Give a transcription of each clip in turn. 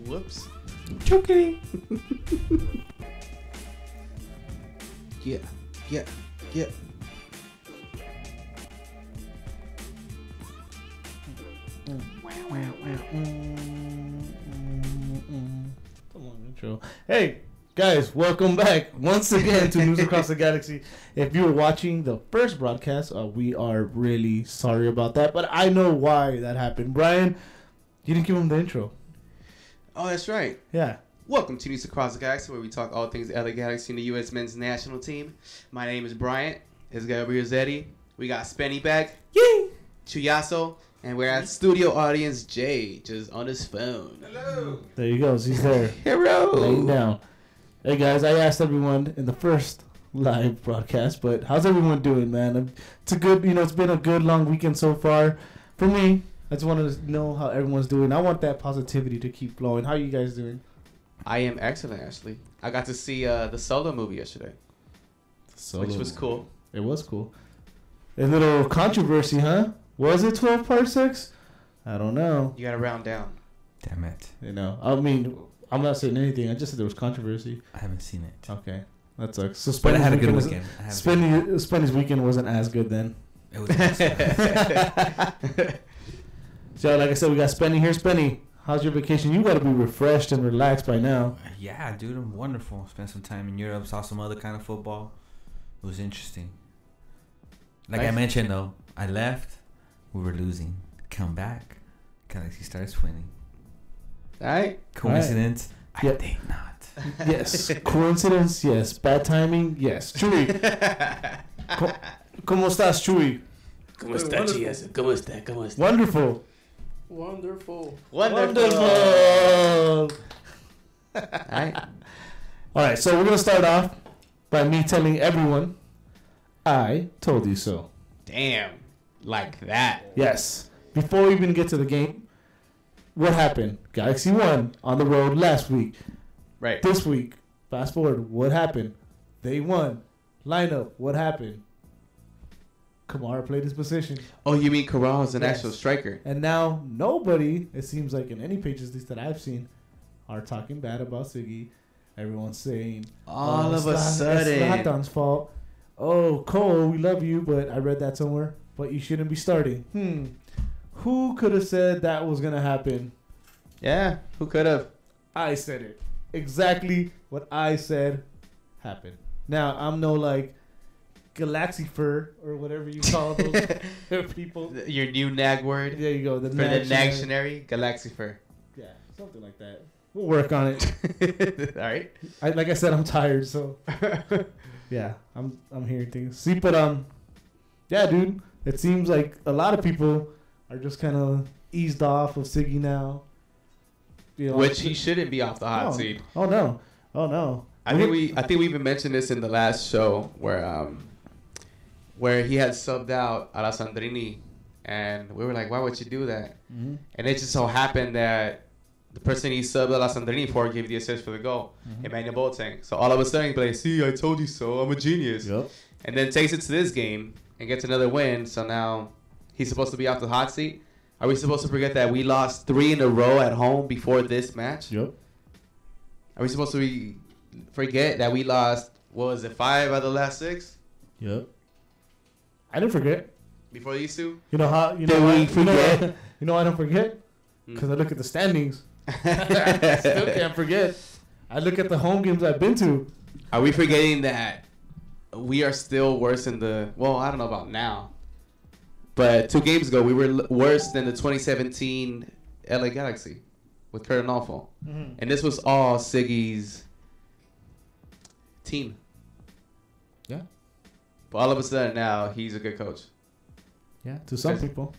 Whoops. Okay. Yeah. Come on, intro. Hey, guys, welcome back once again to News Across the Galaxy. If you were watching the first broadcast, we are really sorry about that, but I know why that happened. Brian, you didn't give him the intro. Oh, that's right. Yeah. Welcome to News Across the Galaxy, where we talk all things LA Galaxy and the U.S. men's national team. My name is Bryant. This guy over here is Eddie. We got Spenny back. Yay! Chuyaso. And we're at studio audience Jay, just on his phone. Hello. There you go. He's there. Hero. Laying down. Hey, guys, I asked everyone in the first live broadcast, but how's everyone doing, man? It's a good, it's been a good long weekend so far. For me, I just want to know how everyone's doing. I want that positivity to keep flowing. How are you guys doing? I am excellent, actually. I got to see the Solo movie yesterday, which was cool. It was cool. A little controversy, huh? Was it 12 parsecs? I don't know. You got to round down. Damn it. I mean, I'm not saying anything. I just said there was controversy. I haven't seen it. Okay. That sucks. So But I had a good weekend. Spenny's weekend wasn't as good then. It was awesome. So, like I said, we got Spenny here. Spenny, how's your vacation? You got to be refreshed and relaxed by now. Yeah, dude, I'm wonderful. Spent some time in Europe, saw some other kind of football. It was interesting. Like I mentioned, though, I left. We were losing. Come back. Galaxy starts winning. All right. Coincidence? All right. I think not. Yes. Coincidence? Yes. Bad timing? Yes. Chuy. ¿Cómo estás, Chuy? ¿Cómo está, Chias? ¿Cómo está? ¿Cómo está? Wonderful. Wonderful. All right, so we're going to start off by me telling everyone, I told you so. Damn. Like that. Yes. Before we even get to the game, what happened? Galaxy won on the road last week. Right. This week, fast forward, what happened? They won. Lineup, what happened? Kamara played his position. Oh, you mean Corral is an actual striker? And now nobody, it seems like in any pages at least that I've seen, are talking bad about Siggy. Everyone's saying, all of a sudden, it's Zlatan's fault. Oh, Cole, we love you, but I read that somewhere. But you shouldn't be starting. Who could have said that was going to happen? Yeah, who could have? I said it. Exactly what I said happened. Now, I'm no Galaxy fur or whatever you call those people. Your new NAG word? There you go. For the Nagtionary, Galaxy fur. Yeah, something like that. We'll work on it. All right. Like I said, I'm tired, so yeah, I'm hearing things. See, but yeah, dude, it seems like a lot of people are just kind of eased off of Siggy now. Which he shouldn't be off the hot seat. Oh no. I think we even mentioned this in the last show where he had subbed out Alessandrini, and we were like, why would you do that? Mm-hmm. And it just so happened that the person he subbed Alessandrini for gave the assist for the goal, Emmanuel Boateng. So all of a sudden he's like, see, I told you so, I'm a genius. Yep. And then takes it to this game and gets another win, so now he's supposed to be off the hot seat. Are we supposed to forget that we lost 3 in a row at home before this match? Yep. Are we supposed to forget that we lost, 5 out of the last 6? Yep. I didn't forget. Before these two? You know how? You know why? Forget? You know why I don't forget? Because I look at the standings. Still can't forget. I look at the home games I've been to. Are we forgetting that we are still worse than I don't know about now. But 2 games ago, we were worse than the 2017 LA Galaxy with Kurt Onalfo. Mm-hmm. And this was all Siggy's team. Yeah. But all of a sudden now, he's a good coach. Yeah, to some people.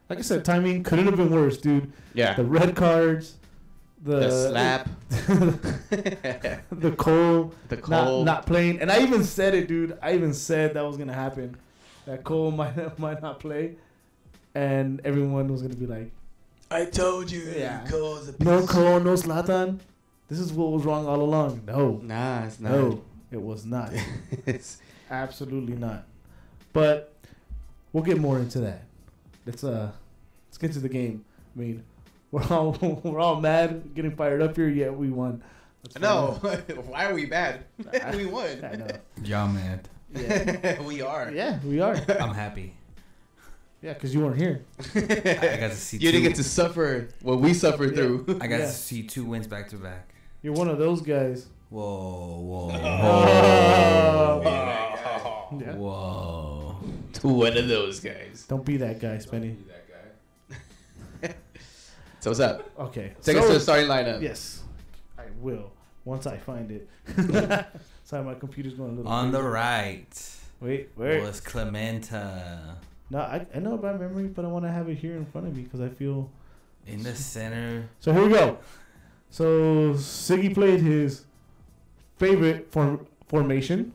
Like I said, timing couldn't have been worse, dude. Yeah. The red cards. The slap. the Cole. Not playing. And I even said it, dude. I even said that was going to happen. That Cole might not play. And everyone was going to be like, I told you. Yeah. Cole's a piece. No Cole, no Zlatan. This is what was wrong all along. No. Nah, it's not. No, it was not. It's absolutely not. But we'll get more into that. Let's get to the game. I mean, we're all mad, getting fired up here. Yet we won. No, why are we mad? We won. I know. Y'all mad. Yeah. We are. Yeah, we are. I'm happy. Yeah, because you weren't here. I got to see. You didn't get to suffer what we suffered through. I got to see 2 wins back to back. You're one of those guys. Whoa. Yeah. Whoa. One of those guys. Don't be that guy, Spenny. So what's up? Okay. Take us to the starting lineup. Yes, I will once I find it. Sorry, my computer's going a little. On crazy. the right. Wait, where? Was Clementa. No, I know about memory, but I want to have it here in front of me because I feel. In the center. So here we go. So Siggy played his favorite formation,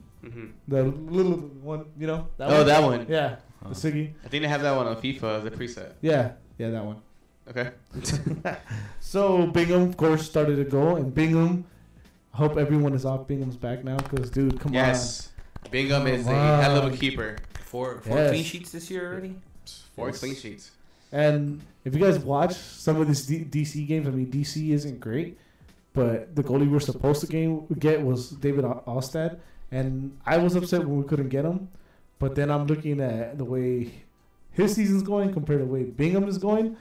the little one, you know. That one. Yeah, the Siggy. I think they have that one on FIFA as a preset. Yeah, that one. Okay. So Bingham, of course, started to go, and Bingham. I hope everyone is off Bingham's back now, because dude, come on. Yes, Bingham is a hell of a keeper. 4 Yes. clean sheets this year already. 4 clean sheets. And if you guys watch some of these DC games, I mean, DC isn't great, but the goalie we're supposed to get was David Alstad, and I was upset when we couldn't get him. But then I'm looking at the way his season's going compared to the way Bingham is going.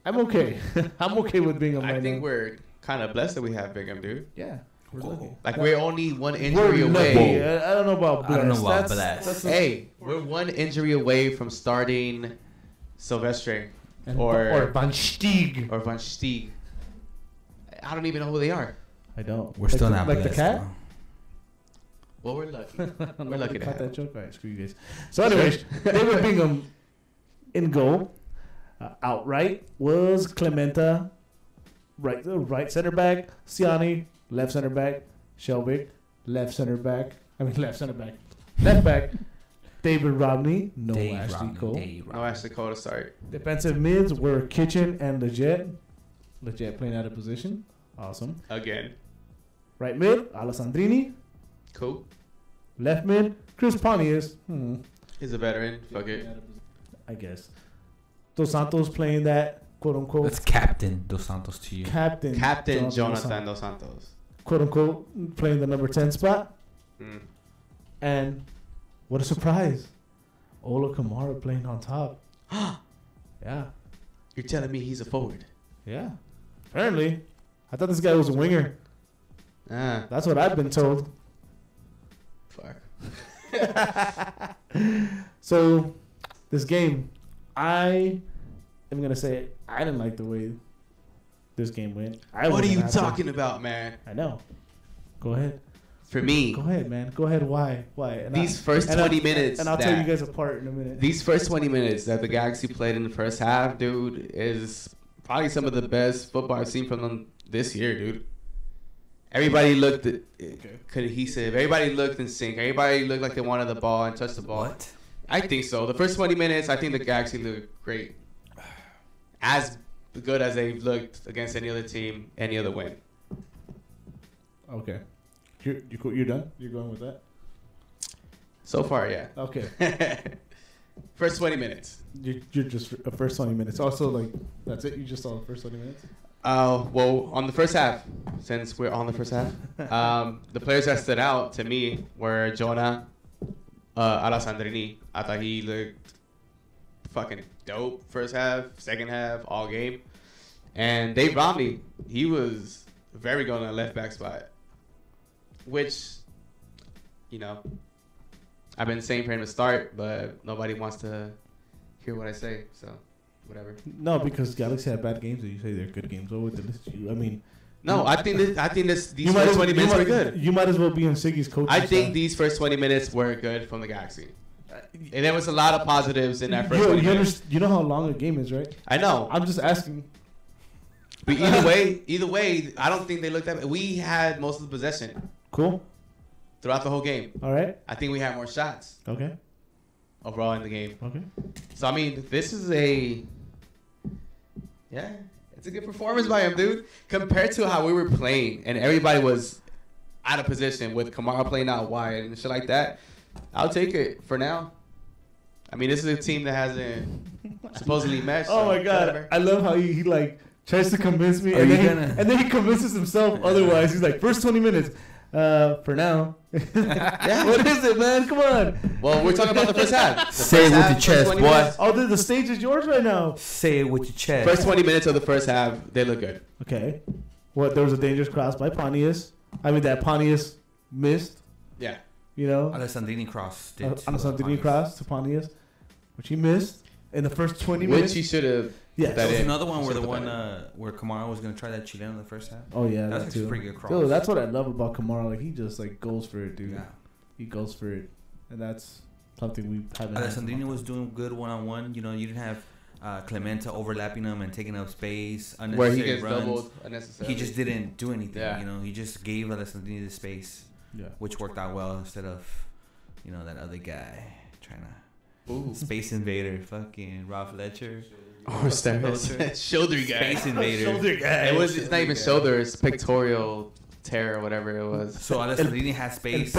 I'm okay. I'm okay with Bingham I right think now. we're kind of blessed that we have Bingham, dude. Yeah, we're lucky. Like we're only one We're injury lucky. away. I don't know about blessed. I don't know about That's blessed. Hey, we're one injury away from starting Silvestre or Van Stieg. or Van Stieg. I don't even know who they are. I don't. We're still not like the blessed, cat. though. Well, we're lucky. We're lucky to Cut have that him. joke. All right, screw you guys. So, anyways, David Bingham in goal. Outright was Clementa, right center back. Siani, left center back. Shelvick, left back. Left back. David Rodney, no Dave Ashley Rodney, Cole. Dave No, Rodney. Ashley Cole to start. Defensive mids were Kitchen and Leggett. Leggett playing out of position. Awesome. Again. Right mid, Alessandrini. Cool. Left mid, Chris Pontius. He's a veteran. Fuck it. I guess. Dos Santos playing that, quote unquote. That's Captain Dos Santos to you. Captain Jonathan Dos Santos. quote unquote, playing the number 10 spot. And what a surprise. Ola Kamara playing on top. Yeah. You're telling me he's a forward? Yeah. Apparently. I thought this guy was a winger. Ah, That's what I've been told. fuck. So, this game, I am going to say I didn't like the way this game went. What are you talking about, man? I know. Go ahead. For me, Go ahead, man. Go ahead. Why? And these first 20 minutes. And I'll tell you guys apart in a minute. These first 20 minutes that the Galaxy played in the first half, dude, is probably some of the best football I've seen from them this year, dude. Everybody looked cohesive. Everybody looked in sync. Everybody looked like they wanted the ball and touched the ball. What? I think so. The first 20 minutes, I think the Galaxy looked great. As good as they've looked against any other team, any other win. Okay. You're done? You're going with that? So far, yeah. Okay. First 20 minutes. You're just first 20 minutes. Also, like, that's it? You just saw the first 20 minutes? Well, on the first half, since we're on the first half, the players that stood out to me were Jonah Alessandrini. I thought he looked fucking dope first half, second half, all game. And Dave Romney, he was very good on the left back spot, which, you know, I've been saying for him to start, but nobody wants to hear what I say, so whatever. No, because Galaxy had bad games, and you say they're good games. What would I mean, No, I think these first 20 minutes were good. You might as well be in Siggy's coaching I think staff. these first 20 minutes were good from the Galaxy. And there was a lot of positives in that first 20 minutes. You know how long a game is, right? I know. I'm just asking. But either way, I don't think they looked at it. We had most of the possession Cool. throughout the whole game. All right. I think we had more shots Okay. overall in the game. Okay. So, I mean, this is it's a good performance by him, dude. Compared to how we were playing and everybody was out of position with Kamara playing out wide and shit like that, I'll take it for now. I mean, this is a team that hasn't supposedly meshed. Oh so my God, whatever. I love how he like tries to convince me, Are and you then he convinces himself otherwise. He's like, first 20 minutes. For now. What is it, man? Come on. Well, we're talking about the first half. Say it with your chest, boy. Oh, the stage is yours right now. Say it with your chest. First 20 minutes of the first half, they look good. Okay. What? There was a dangerous cross by Pontius. I mean, that Pontius missed. Yeah. You know, Alessandrini cross. Alessandrini cross to Pontius, which he missed in the first 20 Which minutes. he should have. Yeah. There was another one where Kamara was gonna try that Chileno in the first half. Oh yeah, that's that too. a pretty good cross. Dude, that's what I love about Kamara. Like he just like goes for it, dude. Yeah. He goes for it, and that's something we haven't. Alessandrini was doing good one-on-one. You know, you didn't have Clemente overlapping him and taking up space. Where he gets runs. doubled unnecessarily. He just didn't do anything. Yeah. You know, he just gave Alessandrini the space, which worked out well instead of, you know, that other guy trying to. Ooh. Space Invader, fucking Ralph Fletcher. Or shoulder guy. Space Invader. Shoulder guy. It's not even shoulder. It's pectoral tear or whatever it was. So Alessandrini had space.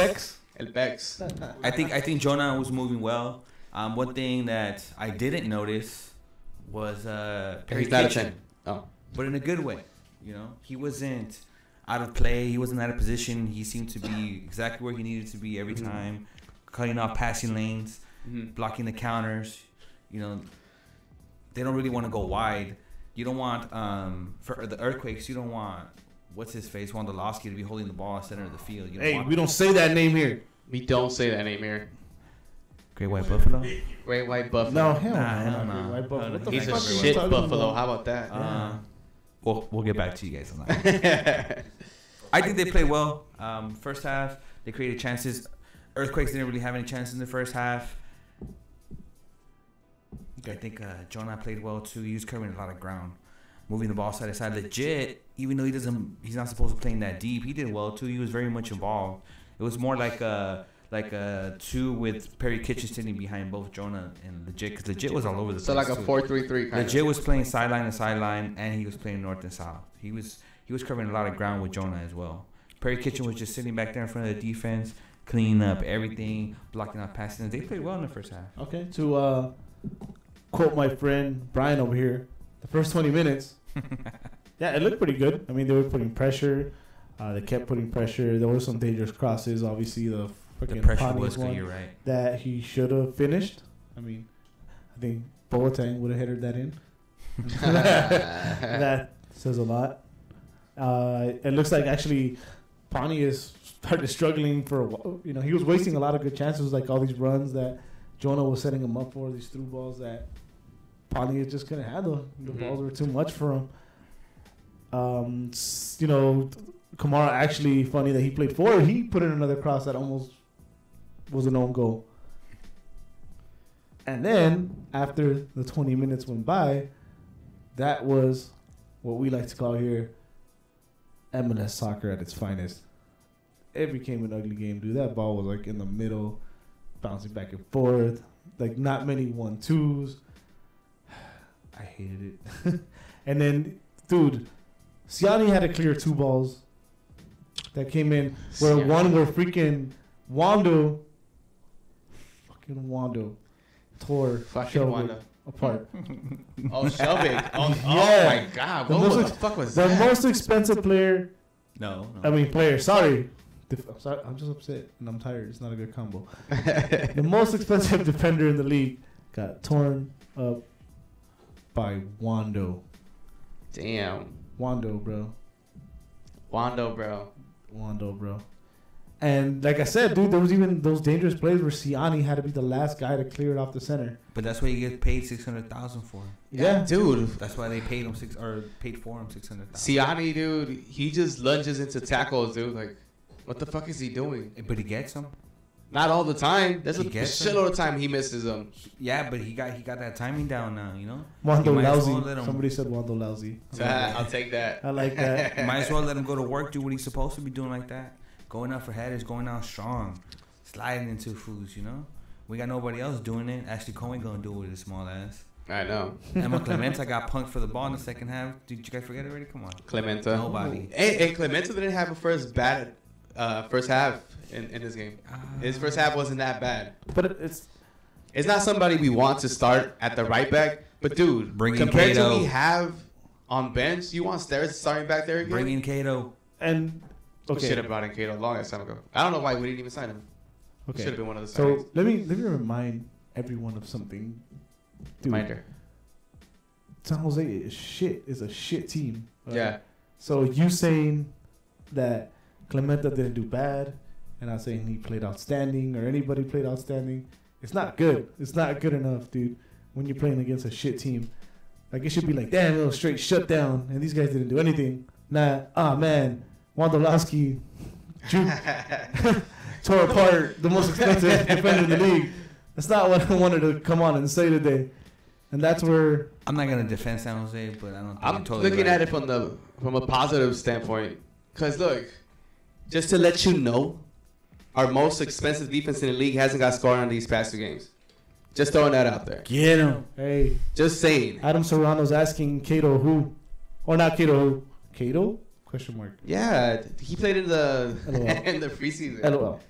El Bex. I think Jonah was moving well. One thing that I didn't notice was Perry He's not a Kitchen. 10. Oh. But in a good way. You know, he wasn't out of play. He wasn't out of position. He seemed to be exactly where he needed to be every time, cutting off passing lanes, blocking the counters. You know, they don't really want to go wide. You don't want for the Earthquakes. You don't want what's his face Wondolowski to be holding the ball in the center of the field. You don't Hey, we don't say that name here. We don't say that name here. Great White Buffalo. Great White Buffalo. No, hell hell no. no. White Buffalo. What the He's a fuck are you shit talking buffalo. about? How about that? We'll get back to you guys on that. I think they played well. First half, they created chances. Earthquakes didn't really have any chances in the first half. I think Jonah played well too. He was covering a lot of ground, moving the ball side to side. Legit, even though he's not supposed to play that deep. He did well too. He was very much involved. It was more like a two with Perry Kitchen sitting behind both Jonah and Legit, because Legit was all over the place. So like a 4-3-3 kind Legit was playing sideline to sideline, and he was playing north and south. He was covering a lot of ground with Jonah as well. Perry Kitchen was just sitting back there in front of the defense, cleaning up everything, blocking out passing. They played well in the first half. Okay, to quote my friend Brian over here, the first 20 minutes, yeah, it looked pretty good. I mean, they were putting pressure. They kept putting pressure. There were some dangerous crosses. Obviously, the pressure was good. You're right. That he should have finished. I mean, I think Boateng would have headed that in. That says a lot. It looks like actually Pontius started struggling for a while. You know, he was wasting a lot of good chances, like all these runs that Jonah was setting him up for, these through balls that Pontius just couldn't handle. The balls were too much for him. You know, Kamara actually, funny that he played forward. He put in another cross that almost was an own goal. And then, after the 20 minutes went by, that was what we like to call here MLS soccer at its finest. It became an ugly game, dude. That ball was like in the middle, bouncing back and forth. Like not many 1-2s. I hated it. And then, dude, Siani had to clear 2 balls that came in. Where one were freaking Wando tore Shelby apart. Oh, Shelby. Yeah. Oh my God. What the fuck was the that? most expensive player. No. I mean, player. Sorry. I'm sorry. I'm just upset and I'm tired. It's not a good combo. The most expensive defender in the league got torn up by Wando. Damn. Wando, bro. Wando, bro. And like I said, dude, there was even those dangerous plays where Siani had to be the last guy to clear it off the center. But that's what you get paid $600,000 for. Yeah, dude. That's why they paid him paid for him $600,000. Siani, dude, he just lunges into tackles, dude. Like, what the fuck is he doing? But he gets them. Not all the time. There's a He gets shitload of time he misses them. Yeah, but he got that timing down now. You know. Wando You might as lousy. well let him- Somebody said Wando lousy. I'll take that. I like that. You might as well let him go to work, do what he's supposed to be doing like that. Going out for headers, going out strong, sliding into foods, you know? We got nobody else doing it. Ashley Cohen gonna do it with his small ass. I know. Emma Clemente got punked for the ball in the second half. Did you guys forget already? Come on. Clemente. Nobody. And Clemente didn't have a first half in this game. His first half wasn't that bad. But it's It's not somebody we want to start at the right back. But, dude, compared to what we have on bench, you want Stairs starting back there again? Bring in Cato. And, We should have brought in Cato a long time ago. I don't know why we didn't even sign him. okay. Should have been one of the So, signings. let me remind everyone of something. Dude, Reminder. San Jose is a shit team. Right? Yeah. So you saying that Clementa didn't do bad, and I'm saying he played outstanding, or anybody played outstanding. It's not good. It's not good enough, dude. When you're playing against a shit team, like it should be like, damn, it was straight shut down, and these guys didn't do anything. Man, Wondolowski tore apart the most expensive defender in the league. That's not what I wanted to come on and say today. And that's where I'm not gonna defend San Jose, but I don't. Think I'm you're totally looking right. at it from a positive standpoint. Because, look, just to let you know, our most expensive defense in the league hasn't got scored on these past 2 games. Just throwing that out there. get him. Hey, Just saying. Adam Serrano's asking Cato who, or not Cato who? Cato? Question mark. Yeah, he played in the LOL. in the preseason. LOL.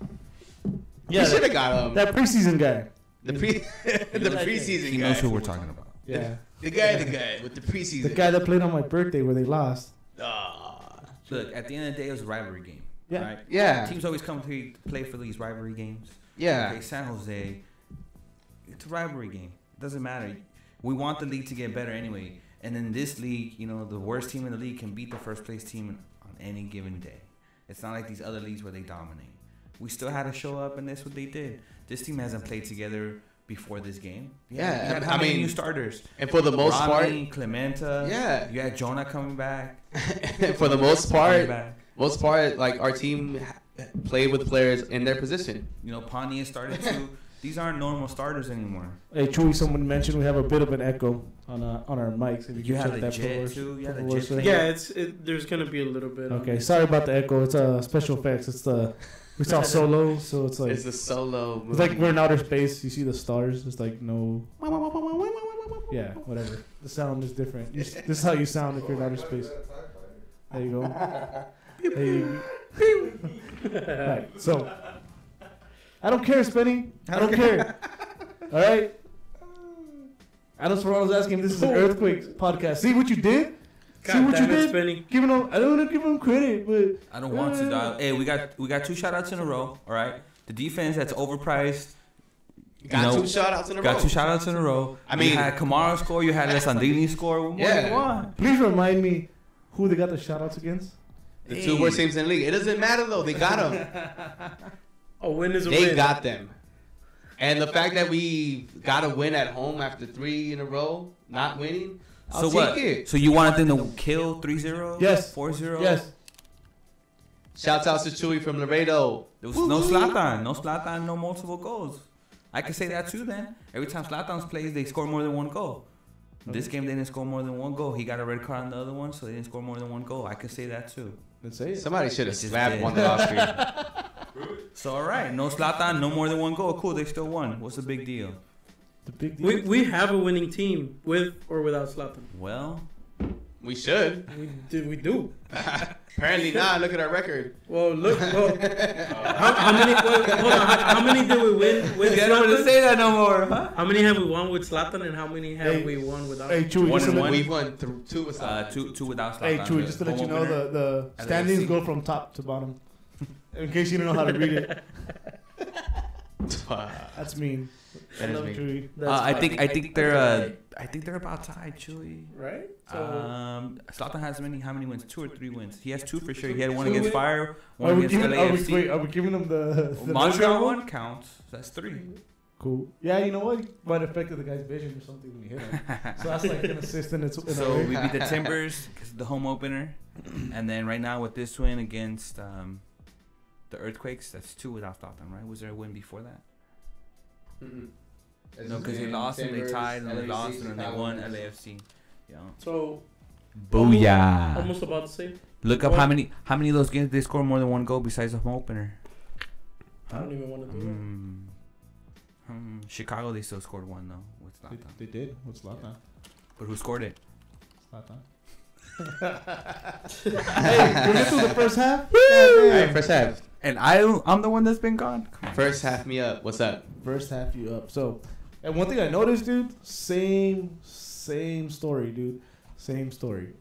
Yeah, we should have got him. That preseason guy. The preseason He guy. knows who we're talking about. Yeah. The guy with the preseason. The guy that played on my birthday where they lost. Ah. Look, at the end of the day, it was a rivalry game. Yeah. Right? Yeah. Teams always come to play for these rivalry games. Yeah. Okay, San Jose, it's a rivalry game. It doesn't matter. We want the league to get better anyway. And in this league, you know, the worst team in the league can beat the first place team on any given day. It's not like these other leagues where they dominate. We still had to show up, and that's what they did. This team hasn't played together before this game. Yeah, You had I how many mean, new starters? And for the most Rodney, Clementa. Yeah. You had Jonah coming back. for the most Coming part, back. like our team played with players in their position. You know, Pontius started too. These aren't normal starters anymore. Hey, Chewy, someone mentioned we have a bit of an echo on our mics. If You can had check a that jet for us. too. You had For a us, jet sir. player. Yeah, there's gonna be a little bit. Okay, sorry about the echo. It's special effects. It's we saw Solo, so it's like It's a solo movie. it's like we're in outer space. You see the stars. It's like no. Yeah, whatever. The sound is different. This is how you sound if you're in outer space. There you go. Right, so I don't care, Spenny. I don't care. All right. Adam Serrano's asking if this is an earthquake podcast. See what you did? See what you did? Spenny. Giving him, I don't want to give him credit, but I don't want to. Dog. Hey, we got 2 shout-outs in a row. All right. The defense that's overpriced. Got you know, 2 shout-outs in a row. Got 2 shout-outs in a row. I mean, you had Kamara score. You had Alessandrini score. What more do you want? please remind me who they got the shout outs against. the 2 worst teams in the league. It doesn't matter though. They got them. A win is a They win. got them. And the fact that we got a win at home after 3 in a row, not winning, I'll So take what? it. So you wanted them to kill 3-0? Yes. 4-0? Yes. Shouts out to Chewy from Laredo. There was no Zlatan. No Zlatan, no multiple goals. I can say that too then. Every time Zlatan plays, they score more than 1 goal. This game, they didn't score more than 1 goal. He got a red card on the other one, so they didn't score more than 1 goal. I could say that too. Let's say it. Somebody should have They just slapped did. Wondolowski. So, all right. No Zlatan, no more than 1 goal. Cool, they still won. What's the big deal? The big deal. We have a winning team with or without Zlatan. Well, We should. We do. Apparently not. Look at our record. Well, look. Well, how many? Well, hold on. How many did we win with you don't want to Zlatan? say that no more, huh? How many have we won with Zlatan, and how many have we won without? Hey, Chewy, 1 just to and let, 1. We've won 2 with Zlatan. Two without Zlatan. hey, Chewy, just to let you know, the standings LAFC. go from top to bottom. In case you don't know how to read it. That's mean. That is Love mean. Chewy. I think they're about tied, Chewy. Right. So Zlatan has how many wins? 2 or 3 wins. He has 2 for sure. He had 1 2 against wins? Fire, Are 1 we, against giving, LAFC. are we giving them the Montreal one counts. So that's 3. Cool. Yeah, you know what? Might have affected the guy's vision or something when you hit him. So that's like an assist in its. So we beat the Timbers, 'cause the home opener, and then right now with this win against the Earthquakes, that's 2 without Zlatan, right? Was there a win before that? No, because they lost and they tied and they lost and then they won LAFC. Yeah. so Booyah! almost about to say. Look up how many of those games they scored more than 1 goal besides the home opener. I don't even want to do that. Chicago, they still scored 1 though with Zlatan. They did. What's Zlatan? But who scored it? Zlatan. Hey, we get through the first half. Alright, first half. And I'm the one that's been gone. Come on. First half me up. What's up? First half, you up. So, And one thing I noticed, dude, same story, dude. Same story.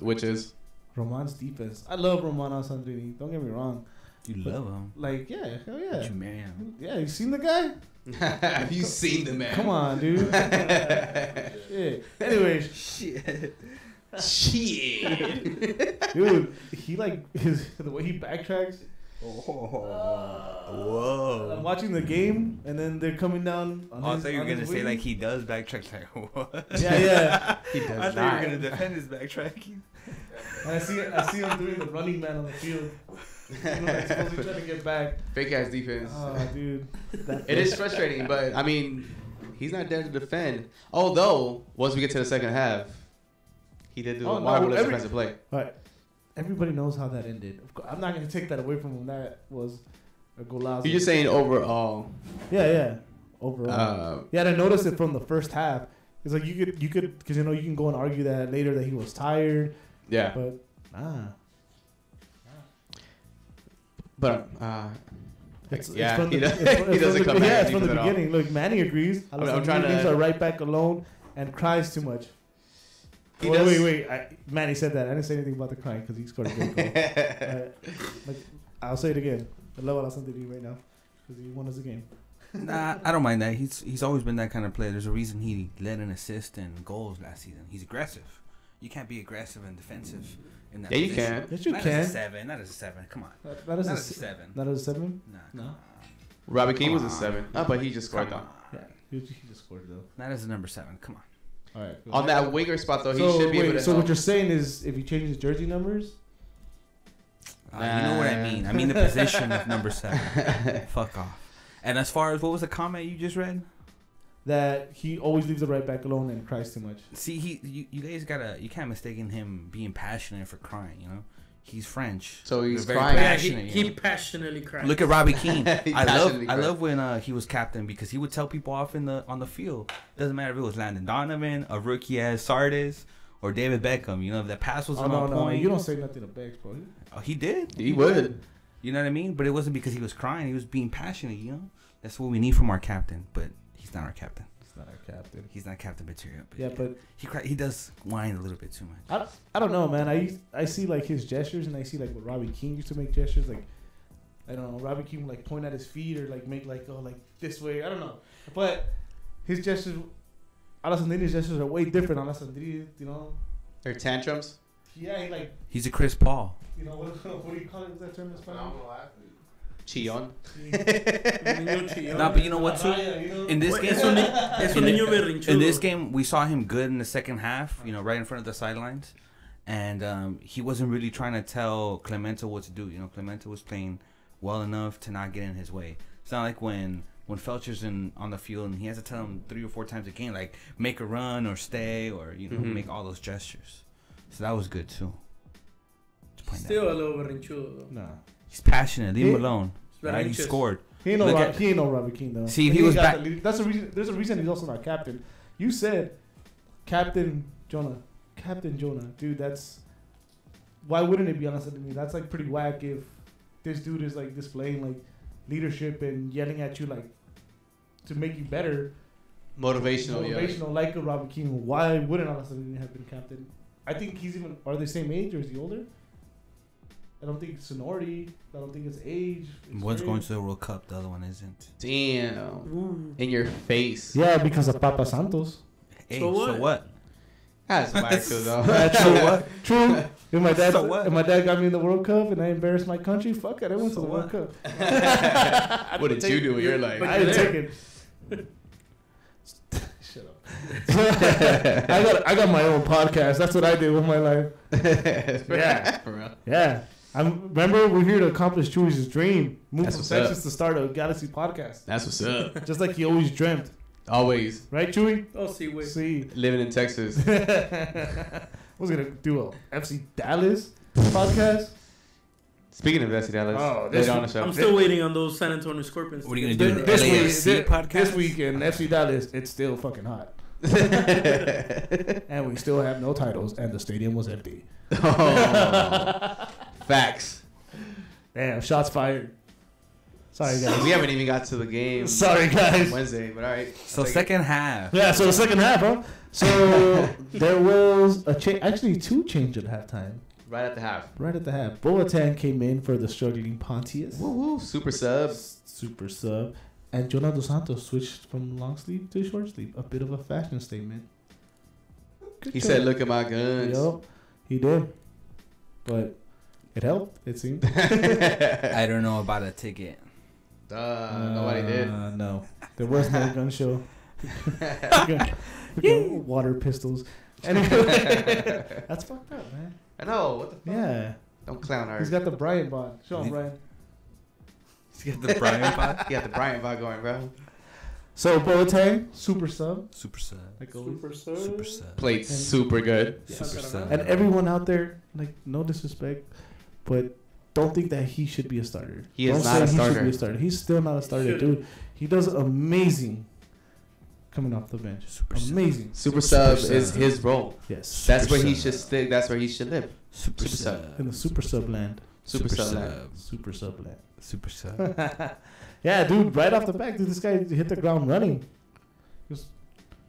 Which is? Roman's defense. I love Roman Alessandrini. Don't get me wrong. You love him. Like, yeah, hell yeah. But you marry him. Yeah, you seen the guy? Have you seen the man? Come on, dude. Shit. Anyways. Shit. Dude, he like the way he backtracks. Whoa. I'm watching the game, and then they're coming down. I thought you were going to say, like, he does backtrack. Like, what? Yeah. He does I thought not. you were going to defend his backtracking. And I see him doing the running man on the field. Like supposedly trying to get back. Fake ass defense. Oh, dude. It is frustrating, but I mean, he's not there to defend. Although, once we get to the second half, he did do a marvelous defensive play. Right. Everybody knows how that ended. Of course, I'm not going to take that away from him. That was a golazo. You're just saying overall. Yeah. Overall. I noticed it from the first half. It's like you could, because you can go and argue that later that he was tired. Yeah. But he doesn't come back. Yeah, it's from the beginning. Look, Manny agrees. I'm trying to. Are right back alone and cries too much. Wait. Manny said that. I didn't say anything about the crying because he scored a great goal. I'll say it again. I love Alessandrini right now because he won us the game. Nah, I don't mind that. He's always been that kind of player. There's a reason he led an assist and goals last season. He's aggressive. You can't be aggressive and defensive in that position. You can. Yes, you not can. Not as a 7. Come on. Not as a 7. Not as a 7? No. Robbie King was a 7. Oh, but he just scored though. Yeah, he just scored though. Not as a number 7. Come on. All right. On that winger spot though, he should be able to. So what you're saying is, if he changes jersey numbers, you know what I mean. I mean the position of number 7. Fuck off. And as far as what was the comment you just read? That he always leaves the right back alone and cries too much. See, you guys you can't mistake him being passionate for crying. You know, he's French, so he's very crying. passionate. He passionately cries. Look at Robbie Keane. I love when he was captain because he would tell people off on the field. Doesn't matter if it was Landon Donovan, a rookie as Sardis, or David Beckham. You know, if the pass wasn't on point. You don't say nothing to Becks, bro. Oh, he did. He would. You know what I mean? But it wasn't because he was crying. He was being passionate. You know, that's what we need from our captain. But he's not our captain. He's not our captain. He's not captain material. But yeah, but he does whine a little bit too much. I don't know, man. I see like his gestures, and I see like what Robbie King used to make gestures. Like I don't know, Robbie King would like point at his feet or like make like go like this way. I don't know, but his gestures, Alessandrini's gestures are way different. Alessandrini, you know, Their tantrums. Yeah, he's a Chris Paul. You know what do you call it? Is that term in Spanish? Chillon. Nah, but you know what too? In this game, we saw him good in the second half. You know, right in front of the sidelines, and he wasn't really trying to tell Clemente what to do. You know, Clemente was playing well enough to not get in his way. It's not like when Felcher's on the field and he has to tell him 3 or 4 times a game, like make a run or stay or make all those gestures. So that was good too. Still a little berrinchudo though. Nah. He's passionate. Leave him alone. Right? He scored. He ain't no Robbie King though. See, if he was back. That's the reason. There's a reason he's also not captain. You said Captain Jonah, dude. That's why wouldn't it be honest with me? That's like pretty whack if this dude is like displaying like leadership and yelling at you like to make you better. Motivational, like a Robbie King. Why wouldn't Alessandrini have been captain? I think he's even. Are they same age or is he older? I don't think it's seniority. I don't think it's age. One's going to the World Cup, the other one isn't. Damn. Ooh. In your face. Yeah, because of Papa Santos. Hey, so what? That's whack too, though. True. What? True. If my dad got me in the World Cup and I embarrassed my country, fuck it, I went to the World Cup. What did you do with your life? I didn't take it. Shut up. I got my own podcast. That's what I did with my life. Yeah. For real. Yeah. Remember, we're here to accomplish Chewy's dream. Move from Texas to start a Galaxy podcast. That's what's up. Just like he always dreamt. Always. Right, Chewy? Oh, see. See. Living in Texas. Was going to do a FC Dallas podcast? Speaking of FC Dallas, I'm still waiting on those San Antonio Scorpions. What are you going to do? The LAFC podcast? This week in FC Dallas, it's still fucking hot. And we still have no titles, and the stadium was empty. Oh. Facts. Damn, shots fired. Sorry, guys. We haven't even got to the game. Sorry, guys. Wednesday, but all right. So second half. Yeah, so the second half, huh? So there was a change, actually 2 changes at halftime. Right at the half. Right at the half. Boateng came in for the struggling Pontius. Woo woo. Super sub. Super sub. And Jonah Dos Santos switched from long sleeve to short sleeve. A bit of a fashion statement. Good He job. said, "Look at my guns." Yup, he did. But it helped, it seemed. I don't know about a ticket. Nobody did. No. There was no gun show. Water pistols. Anyway, that's fucked up, man. I know. What the fuck? Yeah. Don't clown our. He's got the Bryant bond. Show him, Brian. He's got the Brian vibe. He got the Bryant vibe going, bro. So Boateng, super sub. Super sub. Like always. Super sub. Played super good. Super sub. And everyone out there, like, no disrespect, but don't think that he should be a starter. He is Don't not say a he starter. should be a starter. He's still not a starter, dude. He does amazing coming off the bench. Amazing. Super sub sub. is his role. Yes. That's where he sub. should stick. That's where he should live. Super Super sub. In the super sub land. Super sub. land. Super sub land. Super sub. Yeah, dude, right off the back, dude, this guy hit the ground running.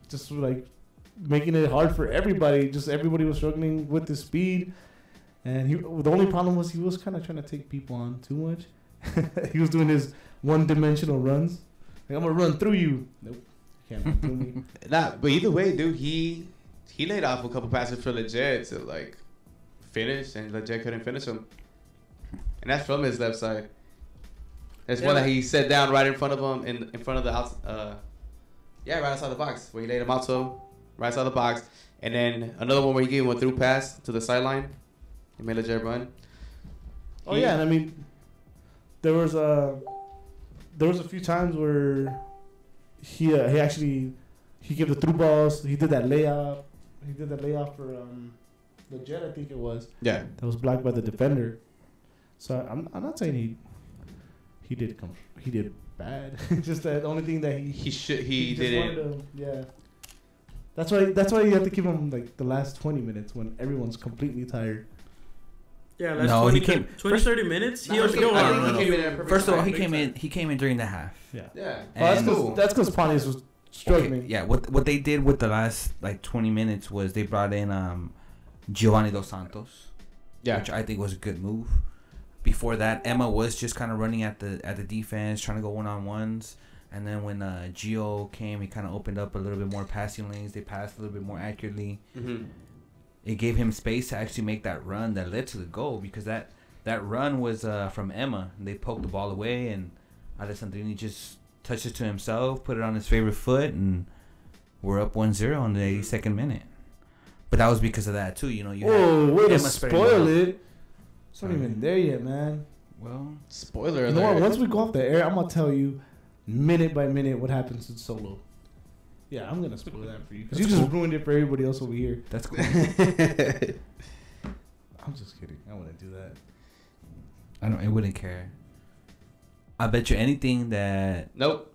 Just like making it hard for everybody. Just everybody was struggling with his speed. And the only problem was he was kind of trying to take people on too much. He was doing his one-dimensional runs. Like, I'm going to run through you. Nope. You can't run through me. Nah, but either way, dude, he laid off a couple passes for Legit to like finish, and Legit couldn't finish him. And that's from his left side. There's one that he set down right in front of him, in front of the right outside the box, where he laid him out to him, right outside the box. And then another one where he gave him a through pass to the sideline. He made Legit run. Oh, yeah, and I mean, there was a few times where he gave the through balls. He did that layup. He did that layup for Legit, I think it was. Yeah. That was blocked by the defender. So I'm not saying he did bad. It's just that the only thing that he just didn't. wanted to, yeah. That's why you have to give him like the last 20 minutes when everyone's completely tired. Yeah, that's No, 20, he came 20 30 minutes. He was going I think he came in at a perfect First of all, time. he came in during the half. Yeah. Yeah. And That's because Pontius was struggling. Okay, yeah, what they did with the last like 20 minutes was they brought in Giovanni Dos Santos, which I think was a good move. Before that, Emma was just kind of running at the defense, trying to go one-on-ones. And then when Gio came, he kind of opened up a little bit more passing lanes. They passed a little bit more accurately. Mm-hmm. It gave him space to actually make that run that led to the goal, because that run was from Emma. And they poked the ball away, and Alessandrini just touched it to himself, put it on his favorite foot, and we're up 1-0 in the 82nd minute. But that was because of that, too. You know, way to Emma spreading spoil out. it. It's not even there yet, man. Well, Spoiler You know what? alert. Once we go off the air, I'm going to tell you minute by minute what happens in Solo. Yeah, I'm going to spoil that for you. Because you just ruined it for everybody else over here. that's cool. I'm just kidding. I wouldn't do that. I wouldn't care. I bet you anything that... Nope.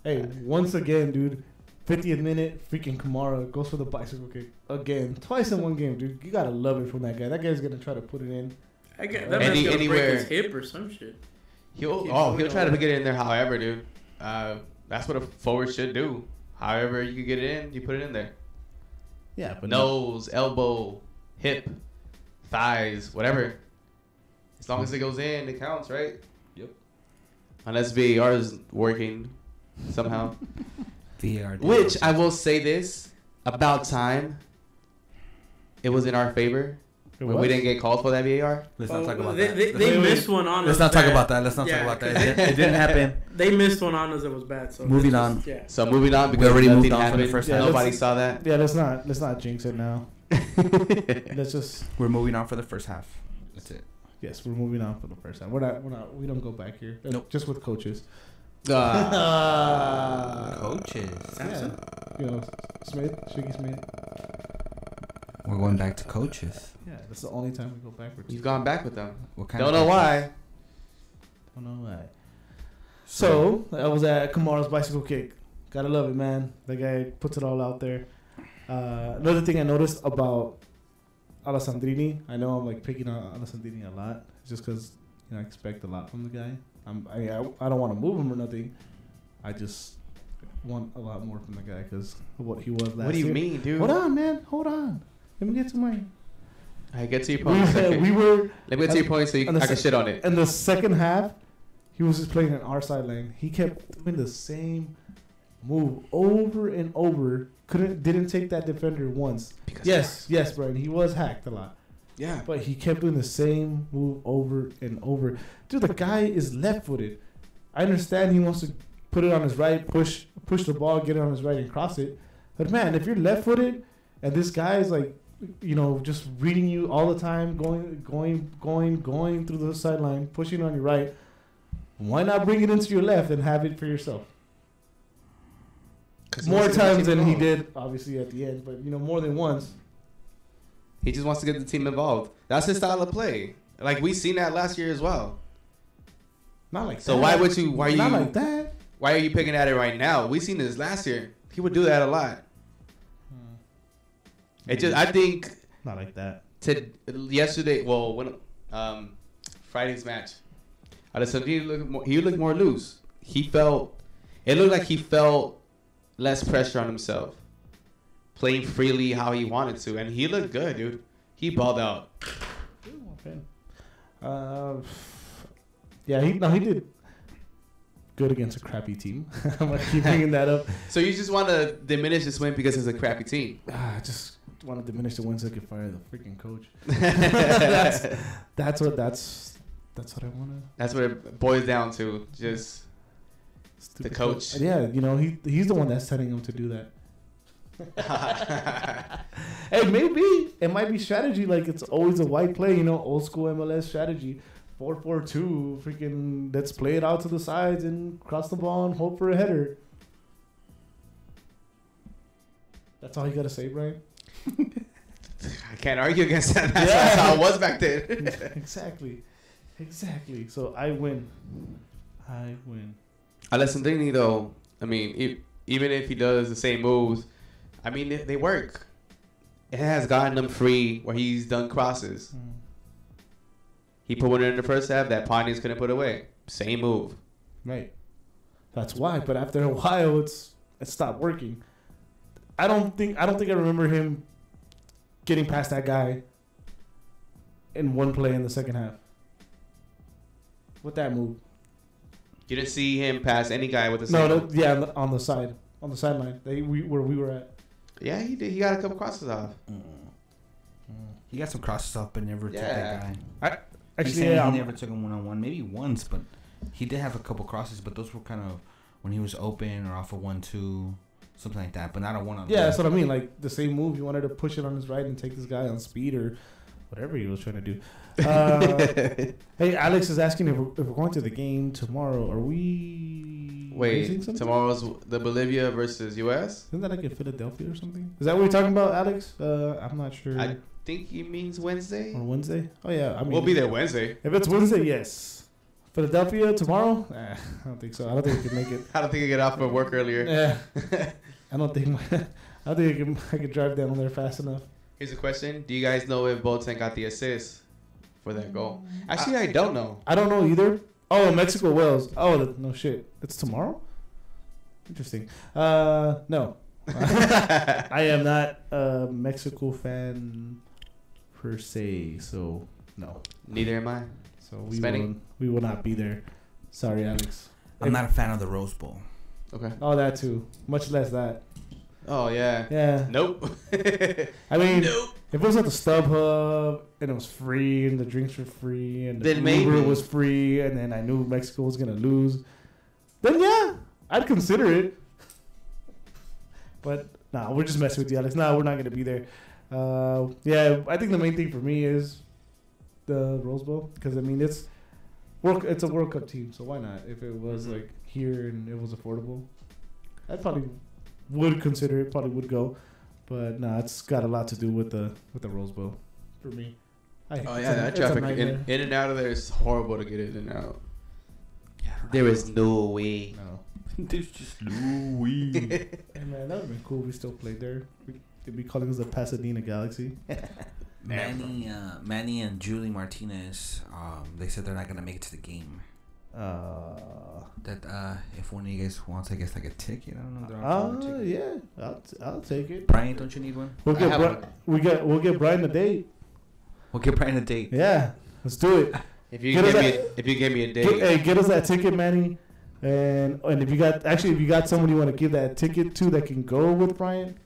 Hey, once again, dude, 50th minute, freaking Kamara goes for the bicycle kick again. Twice in one game, dude. You got to love it from that guy. That guy's going to try to put it in. I get that man's gonna break his hip or some shit. He'll try to get it in there however, dude. That's what a forward should do. However you can get it in, you put it in there. Yeah, but Nose, elbow, hip, thighs, whatever. As long as it goes in, it counts, right? Yep. Unless VAR is working somehow. VAR. Which I will say this about time. It was in our favor when we didn't get called for that VAR. Let's not talk about they, that. They missed one on us. Let's not talk that- about that. Let's not talk yeah, about that. 'cause It didn't happen. They missed one on us that was bad. So Moving let's on. just- Yeah. So moving on because already nothing moved on from happened. the first half. Nobody saw that. Yeah, let's not jinx it now. Let's just We're moving on for the first half. That's it. yes, we're moving on for the first time. We don't go back here. Nope. Just with coaches. Coaches. Yeah. You know, Shiggy Smith. We're going back to coaches. Yeah, that's the only time we go backwards. You've gone back with them. What kind Don't of know coaches? why. Don't know why. So I was at Kamara's bicycle kick. Gotta love it, man. The guy puts it all out there. Another thing I noticed about Alessandrini, I know I'm like picking on Alessandrini a lot. just because I expect a lot from the guy. I don't want to move him or nothing. I just want a lot more from the guy because of what he was last year. What do you mean, dude? Hold on, man. Hold on. Let me get to my... I get to your point. Let me get to your point so I can shit on it. In the second half, he was just playing on our sideline. He kept doing the same move over and over. Didn't take that defender once. Yes, Brian. He was hacked a lot. Yeah. But he kept doing the same move over and over. Dude, the guy is left-footed. I understand he wants to put it on his right, push the ball, get it on his right, and cross it. But man, if you're left-footed and this guy is like, just reading you all the time, going through the sideline, pushing on your right, why not bring it into your left and have it for yourself? More times than he did, obviously, at the end, but more than once. He just wants to get the team involved. That's his style of play. Like we seen that last year as well. Not like so that. Not like that. Why are you picking at it right now? We seen this last year. He would do that a lot. I think not like that. Yesterday, when Friday's match, Alessandrini looked more loose. It looked like he felt less pressure on himself, playing freely how he wanted to, and he looked good, dude. He balled out. He did good against a crappy team. I'm gonna keep bringing that up. So you just want to diminish this win because it's a crappy team? I just want to diminish the win so I can fire the freaking coach. That's what I want to. That's what it boils down to. Just the coach. Yeah, he's the one that's telling him to do that. Hey, maybe it might be strategy. Like it's always a white play, old school MLS strategy. 4-4-2, freaking let's play it out to the sides and cross the ball and hope for a header. That's all you gotta say, Brian. I can't argue against that. That's how it was back then. Exactly. So I win. Alessandrini, though, I mean, even if he does the same moves, I mean, they work. It has gotten him free where he's done crosses. He put one in the first half that Pontius couldn't put away. Same move. Right. That's why. But after a while, it stopped working. I don't think I remember him getting past that guy in one play in the second half. With that move. You didn't see him pass any guy with the same move? No, on the sideline. Where we were at. Yeah, he did. He got a couple crosses off. He got some crosses off, but never took that guy. Actually, he never took him one-on-one. Maybe once, but he did have a couple crosses, but those were kind of when he was open or off a 1-2, something like that, but not a one-on-one. Yeah, that's what I mean. Like the same move. He wanted to push it on his right and take this guy on speed or whatever he was trying to do. Hey, Alex is asking if we're going to the game tomorrow. Are we? Wait, tomorrow's the Bolivia versus U.S.? Isn't that like in Philadelphia or something? Is that what we're talking about, Alex? I'm not sure. I think he means Wednesday. On Wednesday? Oh yeah, I mean we'll be there Wednesday. If it's Wednesday, yes. Philadelphia tomorrow? I don't think so. I don't think we can make it. I don't think I get off of work earlier. Yeah. I don't think I could drive down there fast enough. Here's a question: do you guys know if Boateng got the assist for that goal? Actually, I don't know. I don't know either. Oh, Mexico Wales. Oh no shit. It's tomorrow. Interesting. No. I am not a Mexico fan per se, so no. Neither am I. So we will not be there. Sorry, Alex. I'm not a fan of the Rose Bowl. Okay. Oh, that too. Much less that. Oh yeah. Yeah. Nope. I mean, if it was at the StubHub and it was free and the drinks were free and the Uber was free and then I knew Mexico was gonna lose, then yeah, I'd consider it. But nah, we're just messing with you, Alex. Nah, we're not gonna be there. Yeah, I think the main thing for me is the Rose Bowl because I mean it's a World Cup team, so why not? If it was like here and it was affordable, I'd probably would consider it. Probably would go, but nah, it's got a lot to do with the Rose Bowl for me. That traffic in and out of there is horrible to get in and out. Yeah, there is no way. No. There's just no way. Hey man, that would have been cool if we still played there. They'd be calling us the Pasadena Galaxy. Manny and Julie Martinez, they said they're not gonna make it to the game. That if one of you guys wants, I guess, like a ticket, I don't know. Yeah, I'll take it. Brian, don't you need one? We'll get Brian a date. We'll get Brian a date. Yeah, let's do it. If you give me a date, get us that ticket, Manny. And if you got someone you want to give that ticket to that can go with Brian.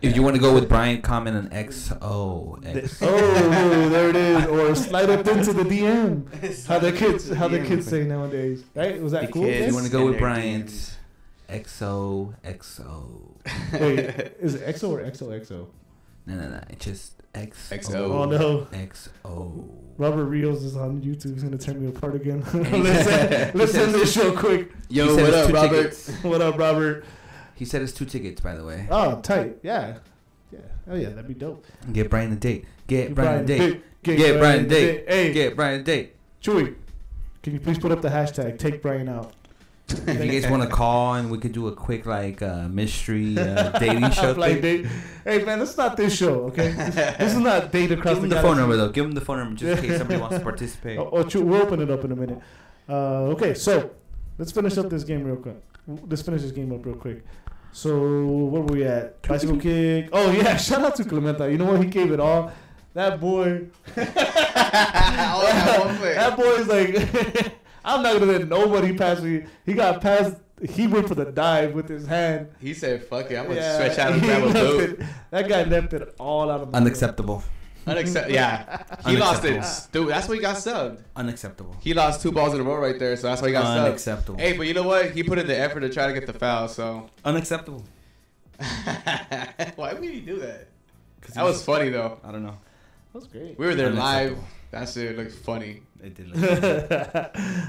If you want to go with Brian, comment on XO. Oh, there it is. Or slide up into the DM. How the kids say nowadays, right? Was that cool? If you want to go with Brian, XO. Wait, is it XO or XOXO? No. It's just XO. Oh no. XO. Robert Rios is on YouTube. He's gonna turn me apart again. let's end this show quick. Yo, what up, Robert? What up, Robert? He said it's 2 tickets, by the way. Oh, tight. Yeah. Oh yeah, that'd be dope. Get Brian a date. Get Brian a date. Get Brian a date. Hey, get Brian a date. Chewy, can you please put up the hashtag Take Brian Out? If you guys want to call and we could do a quick mystery dating show. Date. Hey man, that's not this show, okay? This is not date across Give him the phone number though. Give him the phone number just in case somebody wants to participate. We'll open it up in a minute. Okay, so let's finish up this game real quick. Let's finish this game up real quick. So where were we at? Bicycle kick. Oh yeah, shout out to Clementa. You know what? He gave it all. That boy. That boy is like. I'm not gonna let nobody pass me. He got past. He went for the dive with his hand. He said, "Fuck it, I'm gonna stretch out and grab a boot." That guy left it all out of my Unacceptable. Yeah, he lost it, dude. That's why he got subbed. Unacceptable. He lost 2 balls in a row right there, so that's why he got subbed. Unacceptable. Hey, but you know what? He put in the effort to try to get the foul, so unacceptable. Why would he do that? That was funny though. I don't know. That was great. We were there live. That shit looked funny. It did look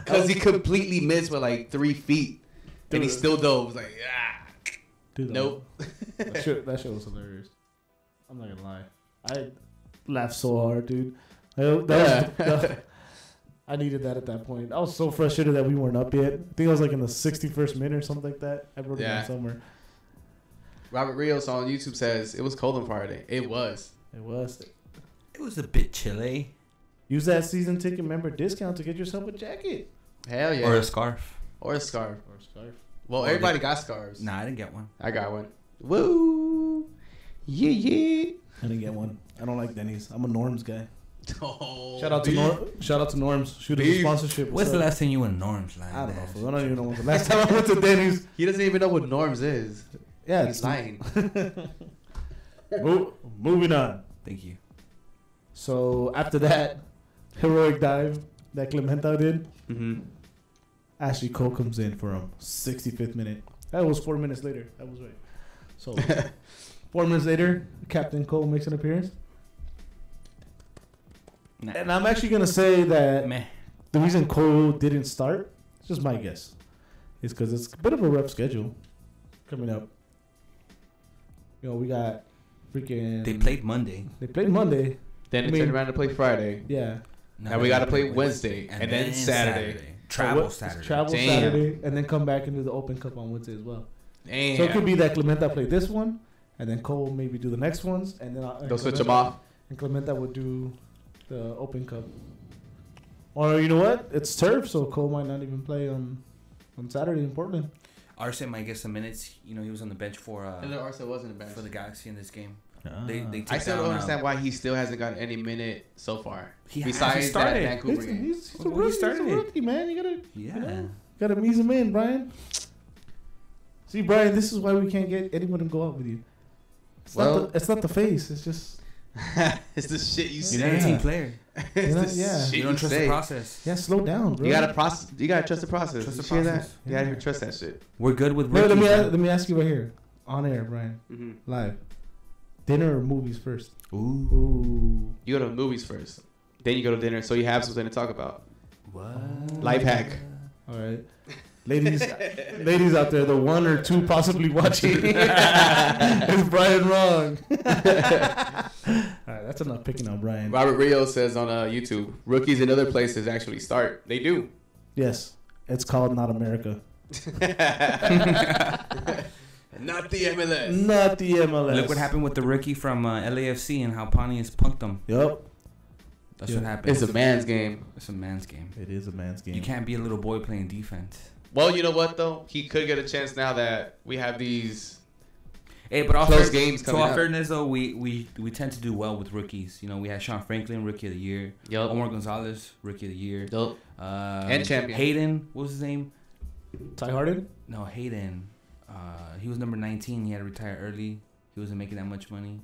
because he completely missed with like 3 feet, and he still dove. Like, Dude, nope. that shit was hilarious. I'm not gonna lie. I laughed so hard, dude. I needed that at that point. I was so frustrated that we weren't up yet. I think I was like in the 61st minute or something like that. I wrote it down somewhere. Robert Rios on YouTube says it was cold on Friday. It was. It was. It was a bit chilly. Use that season ticket member discount to get yourself a jacket. Hell yeah. Or a scarf. Well, everybody got scarves. Nah, I didn't get one. I got one. Woo. Yeah. I didn't get one. I don't like Denny's. I'm a Norms guy. Oh, shout out to Norms. Shoot us a sponsorship. What's the last thing you went to Norms? Like I don't know. I don't even know when the last time I went to Denny's. He doesn't even know what Norms is. Yeah, he's lying. Moving on. Thank you. So after that heroic dive that Clementa did, Ashley Cole comes in for him. 65th minute. That was 4 minutes later. That was right. So 4 minutes later, Captain Cole makes an appearance. Nah. And I'm actually gonna say that the reason Cole didn't start, it's just my guess, is because it's a bit of a rough schedule coming up. You know, we got freaking. They played Monday. Then they turned around to play Friday. Yeah. Now we got to play Wednesday and then Saturday. Travel Saturday. Saturday, and then come back and do the Open Cup on Wednesday as well. Damn. So it could be that Clementa played this one, and then Cole maybe do the next ones, and then they'll switch them off. And Clementa would do the Open Cup. Or you know what? It's turf, so Cole might not even play on Saturday in Portland. Arce might get some minutes. You know, he was on the bench for. Arce wasn't a bench for the Galaxy in this game. I still don't understand why he still hasn't gotten any minute so far. Besides that Vancouver game. He's a rookie, man. You gotta ease him in, Brian. See, Brian, this is why we can't get anyone to go out with you. It's not the face. It's just. It's the shit you say. You're not a team player. You don't trust the process. Yeah, slow down, bro. You gotta trust the process. Trust the process. Yeah. You gotta trust that shit. We're good with rookies. Let me ask you right here, on air, Brian, live. Dinner or movies first? Ooh. You go to movies first, then you go to dinner, so you have something to talk about. What? Life hack. All right. Ladies out there, the one or two possibly watching, is Brian wrong? All right, that's enough picking on Brian. Robert Rios says on YouTube, rookies in other places actually start. They do. Yes, it's called Not America. Not the MLS. Not the MLS. Look what happened with the rookie from LAFC and how Pontius punked him. Yep. That's what happened. It's a man's game. It's a man's game. It is a man's game. You can't be a little boy playing defense. Well, you know what though? He could get a chance now that we have these. Hey, but close games coming to all up. fairness though, we tend to do well with rookies. You know, we had Sean Franklin, Rookie of the Year. Yup. Omar Gonzalez, Rookie of the Year. Yup. And champion. Hayden, what was his name? Ty Harden? No, Hayden. He was number 19. He had to retire early. He wasn't making that much money.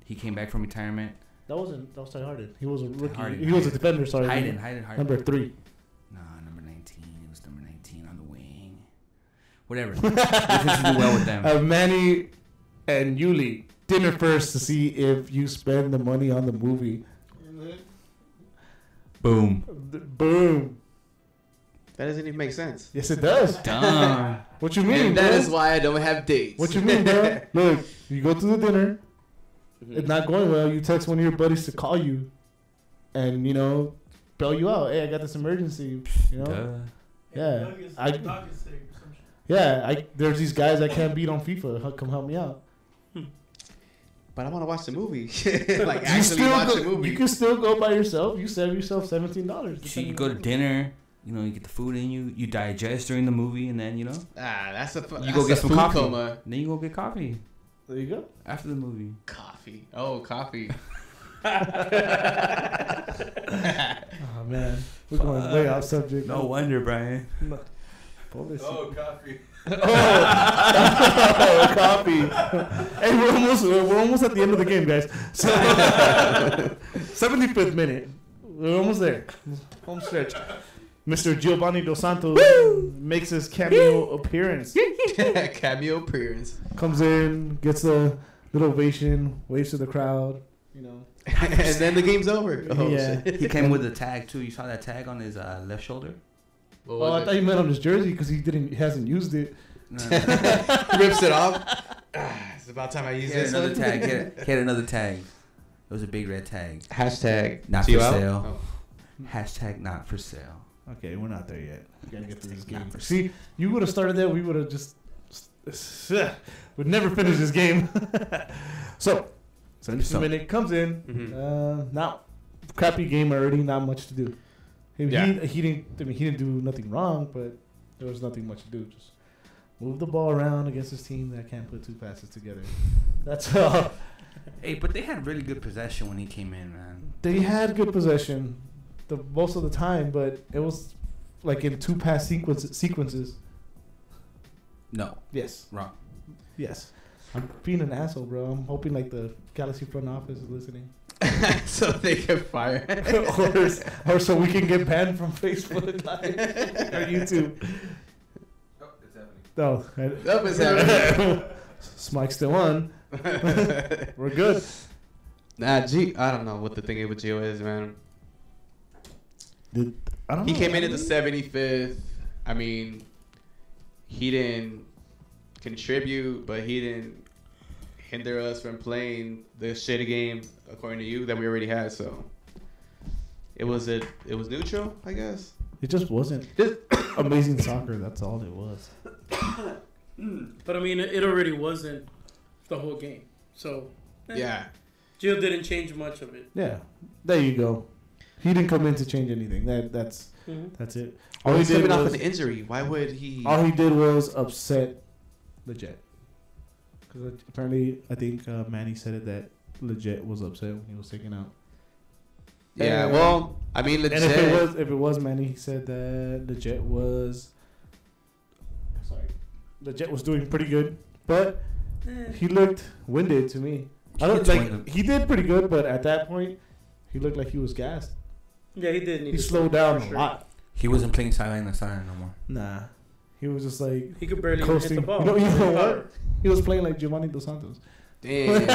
He came back from retirement. That was Ty Harden. He was a rookie. Harden. He was a defender, sorry. Hayden. Number 3. No, number 19. It was number 19 on the wing. Whatever. We tend to do well with them. Manny and Yuli, dinner first to see if you spend the money on the movie. Boom. Boom. That doesn't even make sense. Yes, it does. Dumb. What you mean, And that bro? is why I don't have dates. What you mean, bro? Look, you go to the dinner. It's not going well. You text one of your buddies to call you, and bail you out. Hey, I got this emergency. Yeah. There's these guys I can't beat on FIFA. Come help me out. But I want to watch the movie. like You actually still watch go, the movie. You can still go by yourself. You save yourself $17. So you go to dinner. You get the food in you. You digest during the movie, and then that's a. You go get some food coffee. Coma. Then you go get coffee There you go. after the movie. Coffee. Oh, coffee. Oh man, we're going way off subject. No wonder, Brian. Oh, coffee. oh, coffee. Hey, we're almost at the end of the game, guys. So, 75th minute. We're almost there. Home stretch. Mr. Giovanni Dos Santos makes his cameo appearance. Cameo appearance. Comes in, gets a little ovation, waves to the crowd. And then the game's over. Oh, Yeah. shit. He came with a tag too. You saw that tag on his left shoulder. What Oh, was I thought you meant on his jersey because he hasn't used it. No, He rips it off. It's about time I use He had this another one. tag. He had another tag. It was a big red tag. Hashtag Not for GL? sale. Oh. Hashtag not for sale. Okay, we're not there yet. We gotta get through this game. Not for See, you would have started there. We would have just would never finish this game. So, 75th minute comes in. Mhm. Now, crappy game already. Not much to do. He didn't do nothing wrong, but there was nothing much to do. Just move the ball around against this team that can't put two passes together. That's all. Hey, but they had really good possession when he came in, man. They had good possession most of the time, but it was like in two pass sequences. No, Yes. wrong. Yes. I'm being an asshole, bro. I'm hoping like the Galaxy front office is listening. So they can fire. or so we can get banned from Facebook Live or YouTube. Oh, it's happening. No. That was happening. Smike's still on. We're good. Nah, I don't know what the thing with Gio is, man. I don't He know. came in at the 75th. I mean, he didn't contribute, but he didn't hinder us from playing the shitty game, according to you, that we already had. So it was neutral, I guess. It just wasn't amazing soccer. That's all it was. But I mean, it already wasn't the whole game. So Yeah. Gio didn't change much of it. Yeah. There you go. He didn't come in to change anything. That's it. All he He's did coming off was an injury. Why would he? all he did was upset the Jet. Because apparently, I think Manny said it that Leggett was upset when he was taken out. Yeah. And- Well, I mean, And legit. if it was Manny, he said that Leggett was doing pretty good, but he looked winded to me. I don't like he did pretty good, but at that point, he looked like he was gassed. Yeah, he did. He slowed down a lot. He wasn't playing sideline to sideline no more. Nah, he was just like He could barely coasting. hit the ball. You know what? He was playing like Giovanni Dos Santos. Damn.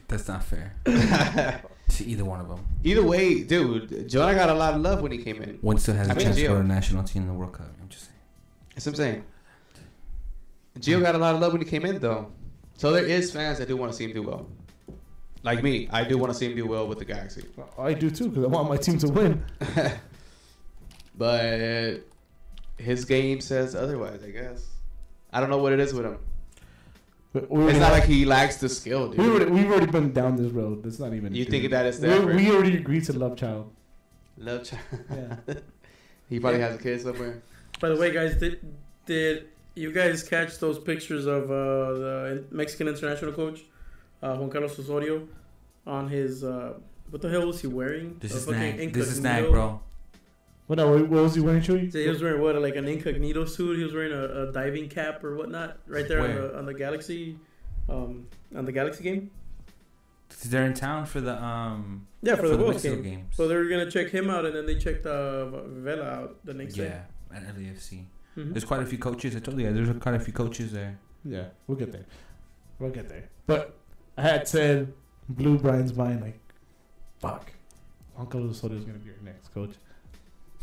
That's not fair to either one of them. Either way, dude, Jonah got a lot of love when he came in. One still has I a mean, chance to Gio. go to the national team in the World Cup. I'm just saying. That's what I'm saying. Gio got a lot of love when he came in, though. So there is fans that do want to see him do well. Like me, I do want to see him do well with the Galaxy. I do too because I want my team to win. But his game says otherwise, I guess. I don't know what it is with him. It's not like he lacks the skill, dude. We've already been down this road. That's not even. You think that is the we already agreed to love child. Love child. Yeah. He probably has a kid somewhere. By the way, guys, did you guys catch those pictures of the Mexican international coach, Juan Carlos Osorio, on his what the hell was he wearing? This is NAG, bro. What was he wearing, Chewy? So he was wearing what, like an incognito suit? He was wearing a diving cap or whatnot, right there on the Galaxy, on the Galaxy game. They're in town for the for the World Mexico game. games. So they were gonna check him out, and then they checked Vela out the next day. Yeah, at LAFC. Mm-hmm. There's quite a few coaches. I told you, there's quite a few coaches there. Yeah, we'll get there. But I had said, blew Brian's mind, like, fuck, Juan Carlos Osorio is gonna be our next coach.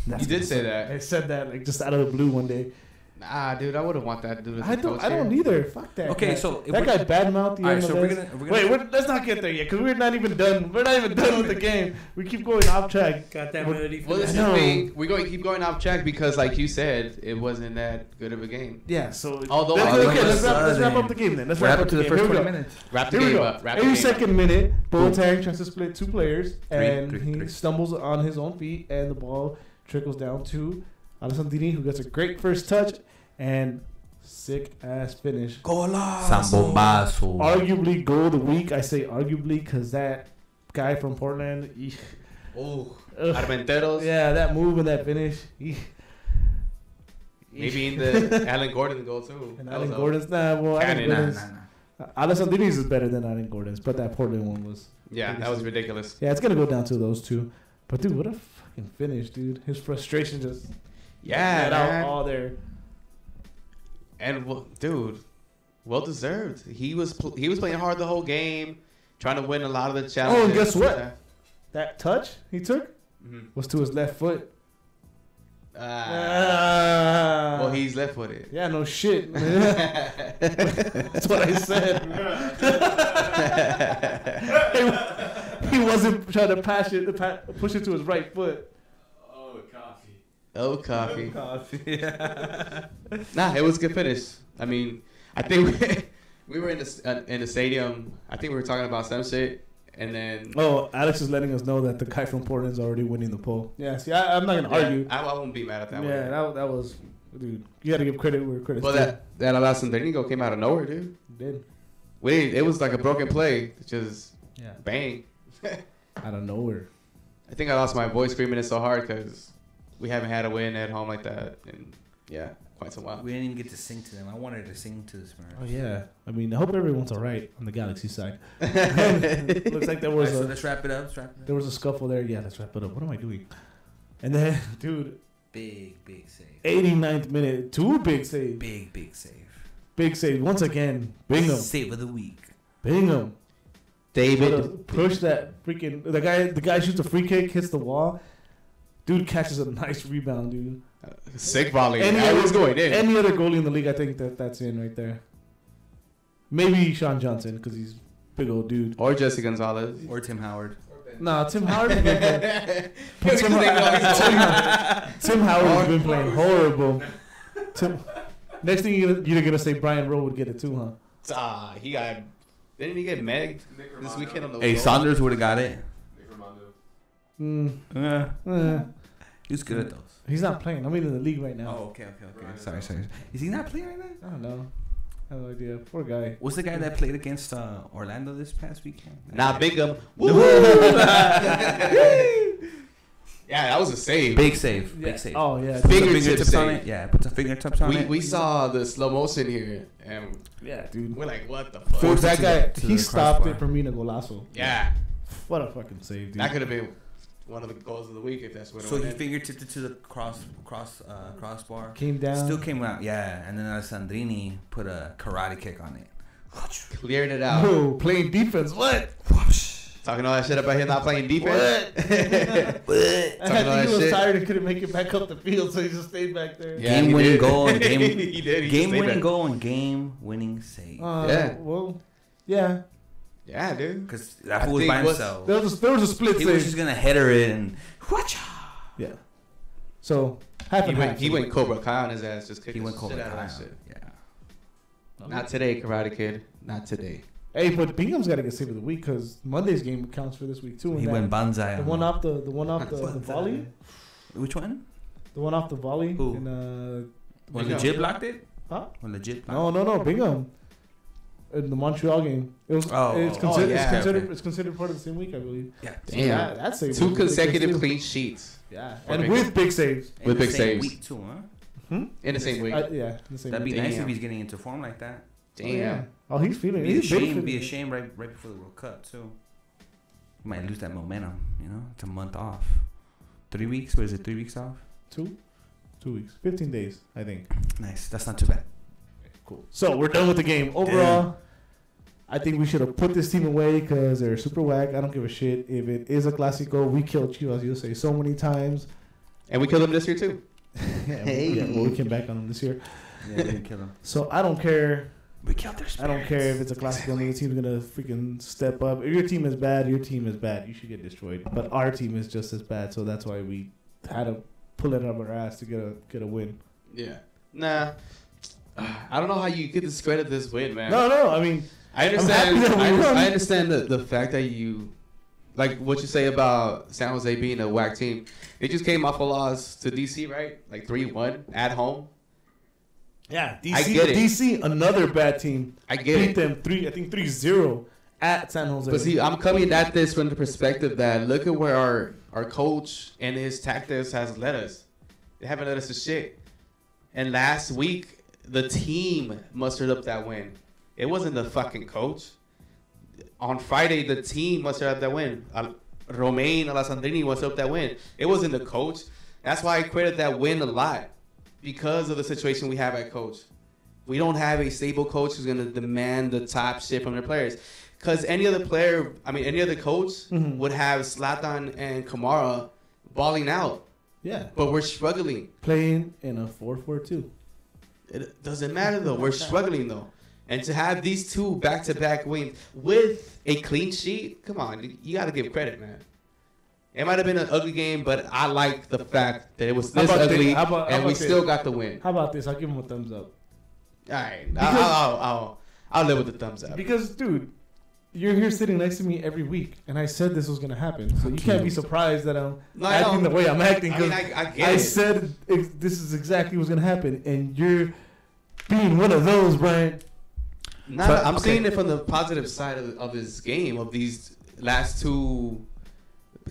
You did say that. I said that like just out of the blue one day. Nah, dude, I wouldn't want that dude as I a coach. I don't either. Fuck that. Okay, guy. so that guy badmouthed the MLS. So we're gonna let's not get there yet because we're not even done. We're not even done with the game. We keep going off track. Got that melody. Well, this is the thing. We're going to keep going off track because, like you said, it wasn't that good of a game. Yeah. So although let's wrap up the game then. Let's wrap up the first 20 minutes. Wrap the game up. Every second minute, Boateng tries to split two players, and he stumbles on his own feet, and the ball trickles down to Alessandrini, who gets a great first touch and sick ass finish. Sambombazo. Arguably goal of the week. I say arguably because that guy from Portland. Armenteros. Yeah, that move and that finish. Maybe in the Alan Gordon goal too. And Alan Gordon's Alessandrini's is better than Alan Gordon's, but that Portland one was. Yeah, that was ridiculous. Yeah, it's gonna go down to those two. But dude, what a fucking finish, dude! His frustration just out all there. And dude, well deserved. He was playing hard the whole game, trying to win a lot of the challenges. Oh, and guess what? That touch he took was to his left foot. Well, he's left-footed. Yeah, no shit. That's what I said. He wasn't trying to push it to his right foot. Oh, coffee. Nah, it was a good finish. I mean, I think we were in the stadium. I think we were talking about some shit, and then Alex is letting us know that the guy from Portland's already winning the poll. Yeah, see, I'm not gonna argue. I won't be mad at that one. Yeah, that was, dude. You got to give credit where credit's due. Well, that Alessandrini came out of nowhere, dude. It did. It was like a broken play, just bang. Out of nowhere. I think I lost my voice screaming it so hard because we haven't had a win at home like that in quite some while. We didn't even get to sing to them. I wanted to sing to the Smurfs. Oh yeah, I mean, I hope everyone's all right on the Galaxy side. Looks like there was so let's wrap it up. There was a scuffle there. Yeah, let's wrap it up. What am I doing? And then, dude, big save. 89th minute, two big saves. Big save. Big save once again. Bingham. Save of the week. Bingham. David push that freaking the guy shoots a free kick, hits the wall. Dude catches a nice rebound, dude. Sick volley. It was going in. Any other goalie in the league, I think that's in right there. Maybe Sean Johnson because he's big old dude. Or Jesse Gonzalez. Or Tim Howard. Nah, Tim Howard. Tim Howard has been playing horrible. Next thing you're gonna say Brian Rowe would get it too, huh? Didn't he get megged this weekend on the Hey, Saunders would have got it. He was good at those. He's not playing. I'm in the league right now. Oh, okay. Sorry. Is he not playing right now? I don't know. I have no idea. Poor guy. What's the guy that played against Orlando this past weekend? Nah, Bingham. Yeah, that was a save. Big save. Oh, yeah. Fingertips on it. Yeah, put the fingertips on it. We saw the slow motion here, and dude. we're like, what the fuck? Dude, that guy, he stopped it from being a golazo. Yeah. What a fucking save, dude. That could have been one of the goals of the week if that's what it was. So he fingertipped it to the crossbar. Came down. Still came out, yeah. And then Alessandrini put a karate kick on it. Cleared it out. Oh, playing defense. What? Talking all that shit about him not playing defense. I think he was tired and couldn't make it back up the field, so he just stayed back there. Yeah, game-winning goal and game-winning goal and game-winning save. Yeah. Well, yeah. Yeah, dude. Because that fool was by himself. There was a split He save. was just going to header it and... Yeah. So, half and half. He went Cobra Kai on his ass, just kicking He went Cobra shit out of Kai. that shit. Yeah. Not today, Karate Kid. Not today. Hey, but Bingham's got to get save of the week because Monday's game counts for this week too. He went banzai. The one off the volley. Which one? The one off the volley. Who? When legit blocked it? Huh? When legit blocked No, Bingham. In the Montreal game, it's considered part of the same week, I believe. Yeah. Damn, that's a 2 consecutive clean sheets. Yeah, and with big saves. With big saves. Week too, huh? In the same week. Yeah, in the same That'd week. be nice if he's getting into form like that. Damn. Oh, he's feeling it. Be a shame right before the World Cup too. You might lose that momentum. You know, it's a month off. 3 weeks? What is it? 3 weeks off? 2 weeks, 15 days, I think. Nice. That's not too bad. Cool. So we're done with the game. Overall, I think we should have put this team away because they're super whack. I don't give a shit if it is a Clasico. We killed Chivas USA so many times, and we killed them this year too. we came back on them this year. Yeah, we didn't kill them. So I don't care. We killed their spirits. I don't care if it's a Clasico and the team's gonna freaking step up. If your team is bad, your team is bad. You should get destroyed. But our team is just as bad, so that's why we had to pull it out of our ass to get a win. Yeah. Nah. I don't know how you could discredit this win, man. No. I mean, I understand. I understand the fact that you, like what you say about San Jose being a whack team. They just came off a loss to DC, right? Like 3-1 at home. Yeah, DC, I get it. DC, another bad team. I get Beat it. them 3-0 at San Jose. But see, I'm coming at this from the perspective that look at where our coach and his tactics has led us. They haven't led us to shit. And last week, the team mustered up that win. It wasn't the fucking coach. On Friday, the team mustered up that win. Romain Alessandrini mustered up that win. It wasn't the coach. That's why I credit that win a lot. Because of the situation we have at coach. We don't have a stable coach who's going to demand the top shit from their players. Because any other coach would have Zlatan and Kamara balling out. Yeah. But we're struggling. Playing in a 4-4-2. It doesn't matter, though. We're struggling, though. And to have these 2 back-to-back wins with a clean sheet, come on. You got to give credit, man. It might have been an ugly game, but I like the fact that it was this ugly, and we still got the win. How about this? I'll give him a thumbs up. All right. I'll live with the thumbs up. Because, dude, you're here sitting next to me every week, and I said this was going to happen. So you can't be surprised that I'm acting the way I'm acting. Because I said this is exactly what's going to happen, and you're being one of those, Brian. I'm seeing it from the positive side of his game, of these last 2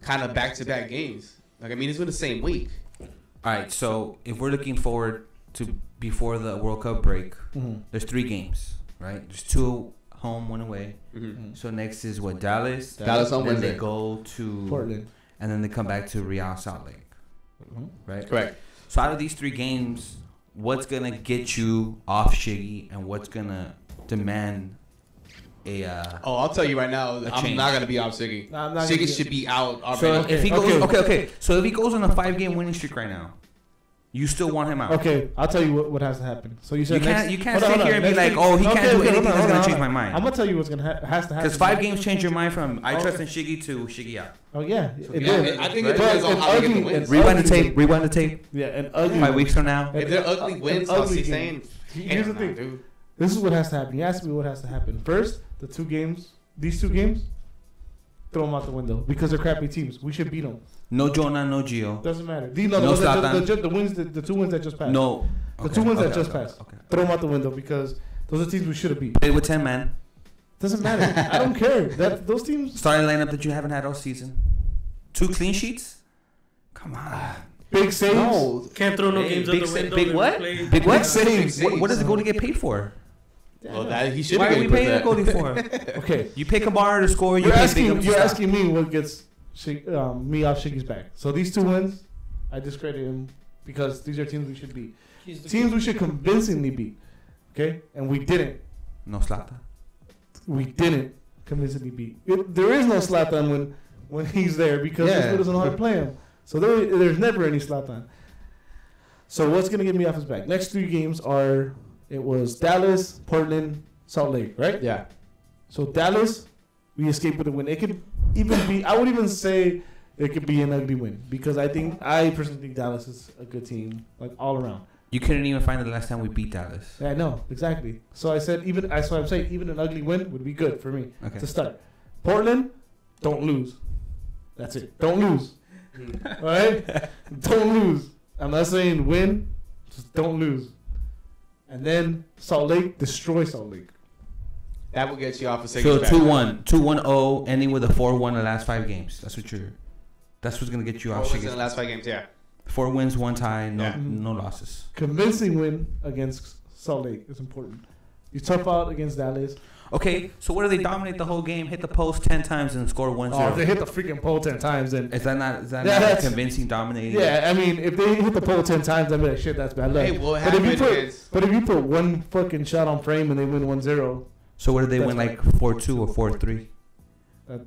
kind of back-to-back games. Like, I mean, it's been the same week. All right, so if we're looking forward to before the World Cup break, there's 3 games, right? There's 2 home, 1 away. So next is what, Dallas on Wednesday. They go to Portland, and then they come back to Real Salt Lake, right? Correct. So out of these 3 games, what's gonna get you off Shiggy, and what's gonna demand I'll tell you right now, I'm not gonna be off Siggy. Siggy should be out already. So if he goes, okay. So if he goes on a 5-game winning streak right now, you still want him out? Okay, I'll tell you what has to happen. So you said you can't sit here and be like, oh, he can't do anything that's gonna change my mind. I'm gonna tell you what's gonna has to happen. Because 5 games change your mind from I trust in Shiggy to Shiggy out. Oh yeah, I think it depends on how they get the wins. Rewind the tape. Yeah, and ugly. 5 weeks from now. If they're ugly wins, I'll see saying. Here's the thing, dude. This is what has to happen. You asked me what has to happen. First, these 2 games, throw them out the window because they're crappy teams. We should beat them. No Jonah, no Gio. Doesn't matter. No Zlatan. The 2 wins that just passed. No. The 2 wins that just passed. Okay. Throw them out the window because those are teams we should have beat. Play with 10 man. Doesn't matter. I don't care. Those teams. Starting lineup that you haven't had all season. 2 clean sheets. Come on. Big saves. No. Can't throw no games out the window. Big what? Big what? Saves. What does the goalie get paid for? Well, he should Why be are we paying the goalie for? Okay. You pay Kamara to score. You're asking me what gets me off Shiggy's back. So these 2 wins, I discredit him because these are teams we should beat. Teams we should convincingly beat. Okay? And we didn't. No Zlatan. We didn't convincingly beat. There is no Zlatan when he's there because this dude doesn't know how to play him. So there's never any Zlatan. So what's going to get me off his back? Next 3 games it was Dallas, Portland, Salt Lake, right? Yeah. So Dallas, we escaped with a win. It could even be, I would even say it could be an ugly win because I personally think Dallas is a good team, like all around. You couldn't even find the last time we beat Dallas. Yeah, I know exactly. So I said that's what I'm saying. Even an ugly win would be good for me to start. Portland, don't lose. That's it. Don't lose. All right, don't lose. I'm not saying win, just don't lose. And then Salt Lake, destroy Salt Lake. That will get you off of So 2-1, 2-1-0, ending with a 4-1 in the last 5 games. That's what's gonna get you off. 4 wins in the last 5 games, yeah. 4 wins, 1 tie, no losses. Convincing win against Salt Lake is important. You tough out against Dallas. Okay, so what do they dominate the whole game? Hit the post 10 times and score 1-0. Oh, if they hit the freaking pole 10 times, then is that not convincing dominating? Yeah, I mean, if they hit the pole 10 times, I'd be like, shit, that's bad luck. Hey, but if you put one fucking shot on frame and they win 1-0. So what did they win, like 4-2 or 4-3?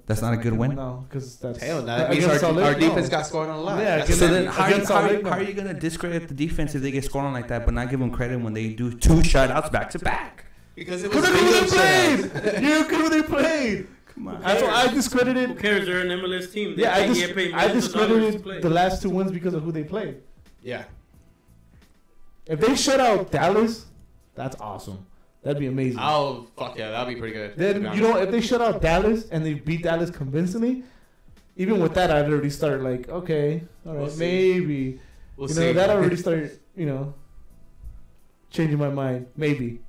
That's not a good win? No, because that's... Hell no, that means our defense got scored on a lot. Yeah, so then how are you going to discredit the defense if they get scored on like that, but not give them credit when they do 2 shutouts back-to-back? Because it was who they played. Come on. That's why I discredited. Who cares? They're an MLS team. I discredited the last 2 wins because of who they played. Yeah. If they shut out Dallas, that's awesome. That'd be amazing. Oh, fuck yeah. That'd be pretty good. Then, if they shut out Dallas and they beat Dallas convincingly, even with that, I'd already start like, okay, all right, maybe. We'll see. That already started, changing my mind. Maybe.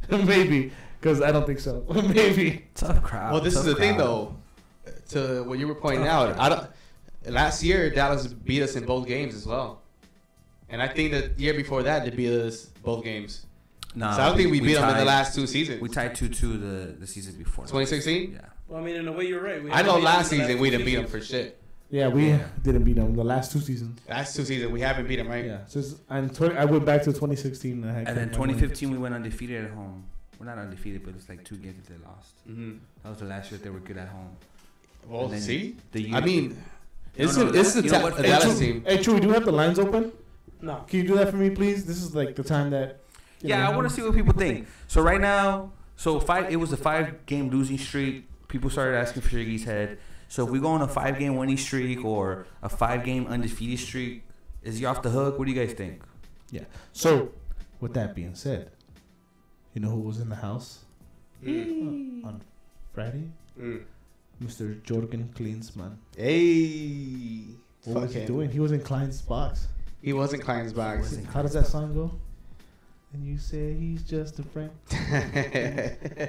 Maybe. Because I don't think so. Maybe. Tough crowd. Well, this is the thing, though. To what you were pointing out, last year, Dallas beat us in both games as well. And I think that the year before that, they beat us both games. No, so I don't think we beat them in the last 2 seasons. We tied 2-2 the season before. 2016? Yeah. Well, I mean, in a way, you're right. I know last season we didn't beat them for shit. Yeah, we didn't beat them the last 2 seasons. Last 2 seasons, we haven't beat them, right? Yeah. I went back to 2016. And then 2015, we went undefeated at home. We're not undefeated, but it's like 2 games they lost. Mm-hmm. That was the last year they were good at home. Well, see? I mean, it's a Dallas team. Hey, True, do you have the lines open? No. Can you do that for me, please? This is like the time that... I want to see what people think. So right now, it was a 5-game losing streak. People started asking for Shiggy's head. So if we go on a 5-game winning streak or a 5-game undefeated streak, is he off the hook? What do you guys think? Yeah. So, with that being said, you know who was in the house on Friday? Mr. Jorgen Klinsmann. Hey. What was he doing? He was in Klein's box. He was in Klein's box. How does that song go? And you say he's just a friend.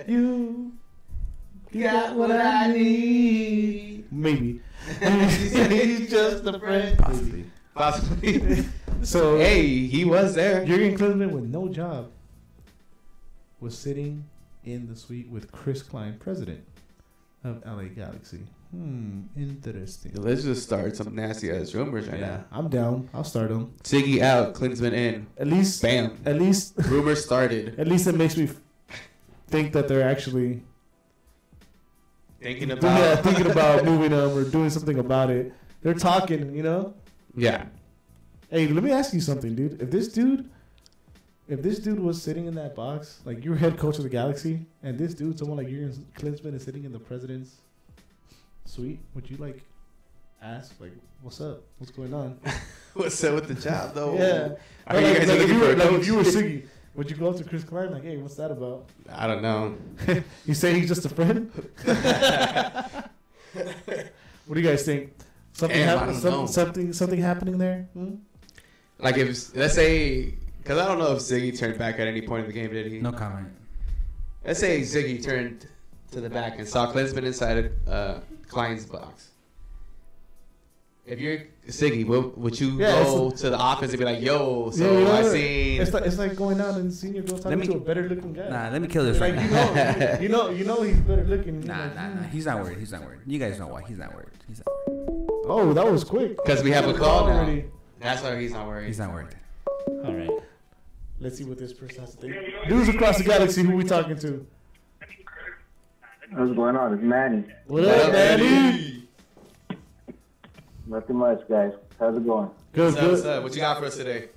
You got what I need. Maybe. He's just a friend. Possibly. So hey, he was there. Jurgen Klinsmann with no job was sitting in the suite with Chris Klein, president of LA Galaxy. Interesting. Let's just start some nasty ass rumors right now. I'm down. I'll start them. Siggy out, Klinsmann in. At least, bam. At least rumors started. At least it makes me think that they're actually thinking about moving them or doing something about it. They're talking, Yeah. Hey, let me ask you something, dude. If this dude was sitting in that box, like you're head coach of the Galaxy, and this dude, someone like Jurgen Klinsmann, is sitting in the president's suite, would you ask what's up? What's going on? What's up with the job though? Yeah. Are you guys looking for a coach? If you were Siggy, would you go up to Chris Klein hey, what's that about? I don't know. You say he's just a friend? What do you guys think? Something happening there? Like if let's say, because I don't know if Ziggy turned back at any point in the game, did he? No comment. Let's say Ziggy turned to the back and saw Klinsmann inside Klein's box. If you're Siggy, would you go to the office and be like, "Yo, I seen"? It's like going out and seeing your girl talking to a better looking guy. Nah, let me kill this right now. You know he's better looking. Nah. He's not worried. You guys know why he's not worried. Oh, that was quick. Because we have a call now. That's why he's not worried. He's not worried. All right. Let's see what this person has to think. Dudes across the galaxy, who we talking to? What's going on? It's Manny. What up, Manny? Nothing much, guys. How's it going? Good. What's up? What you got for us today?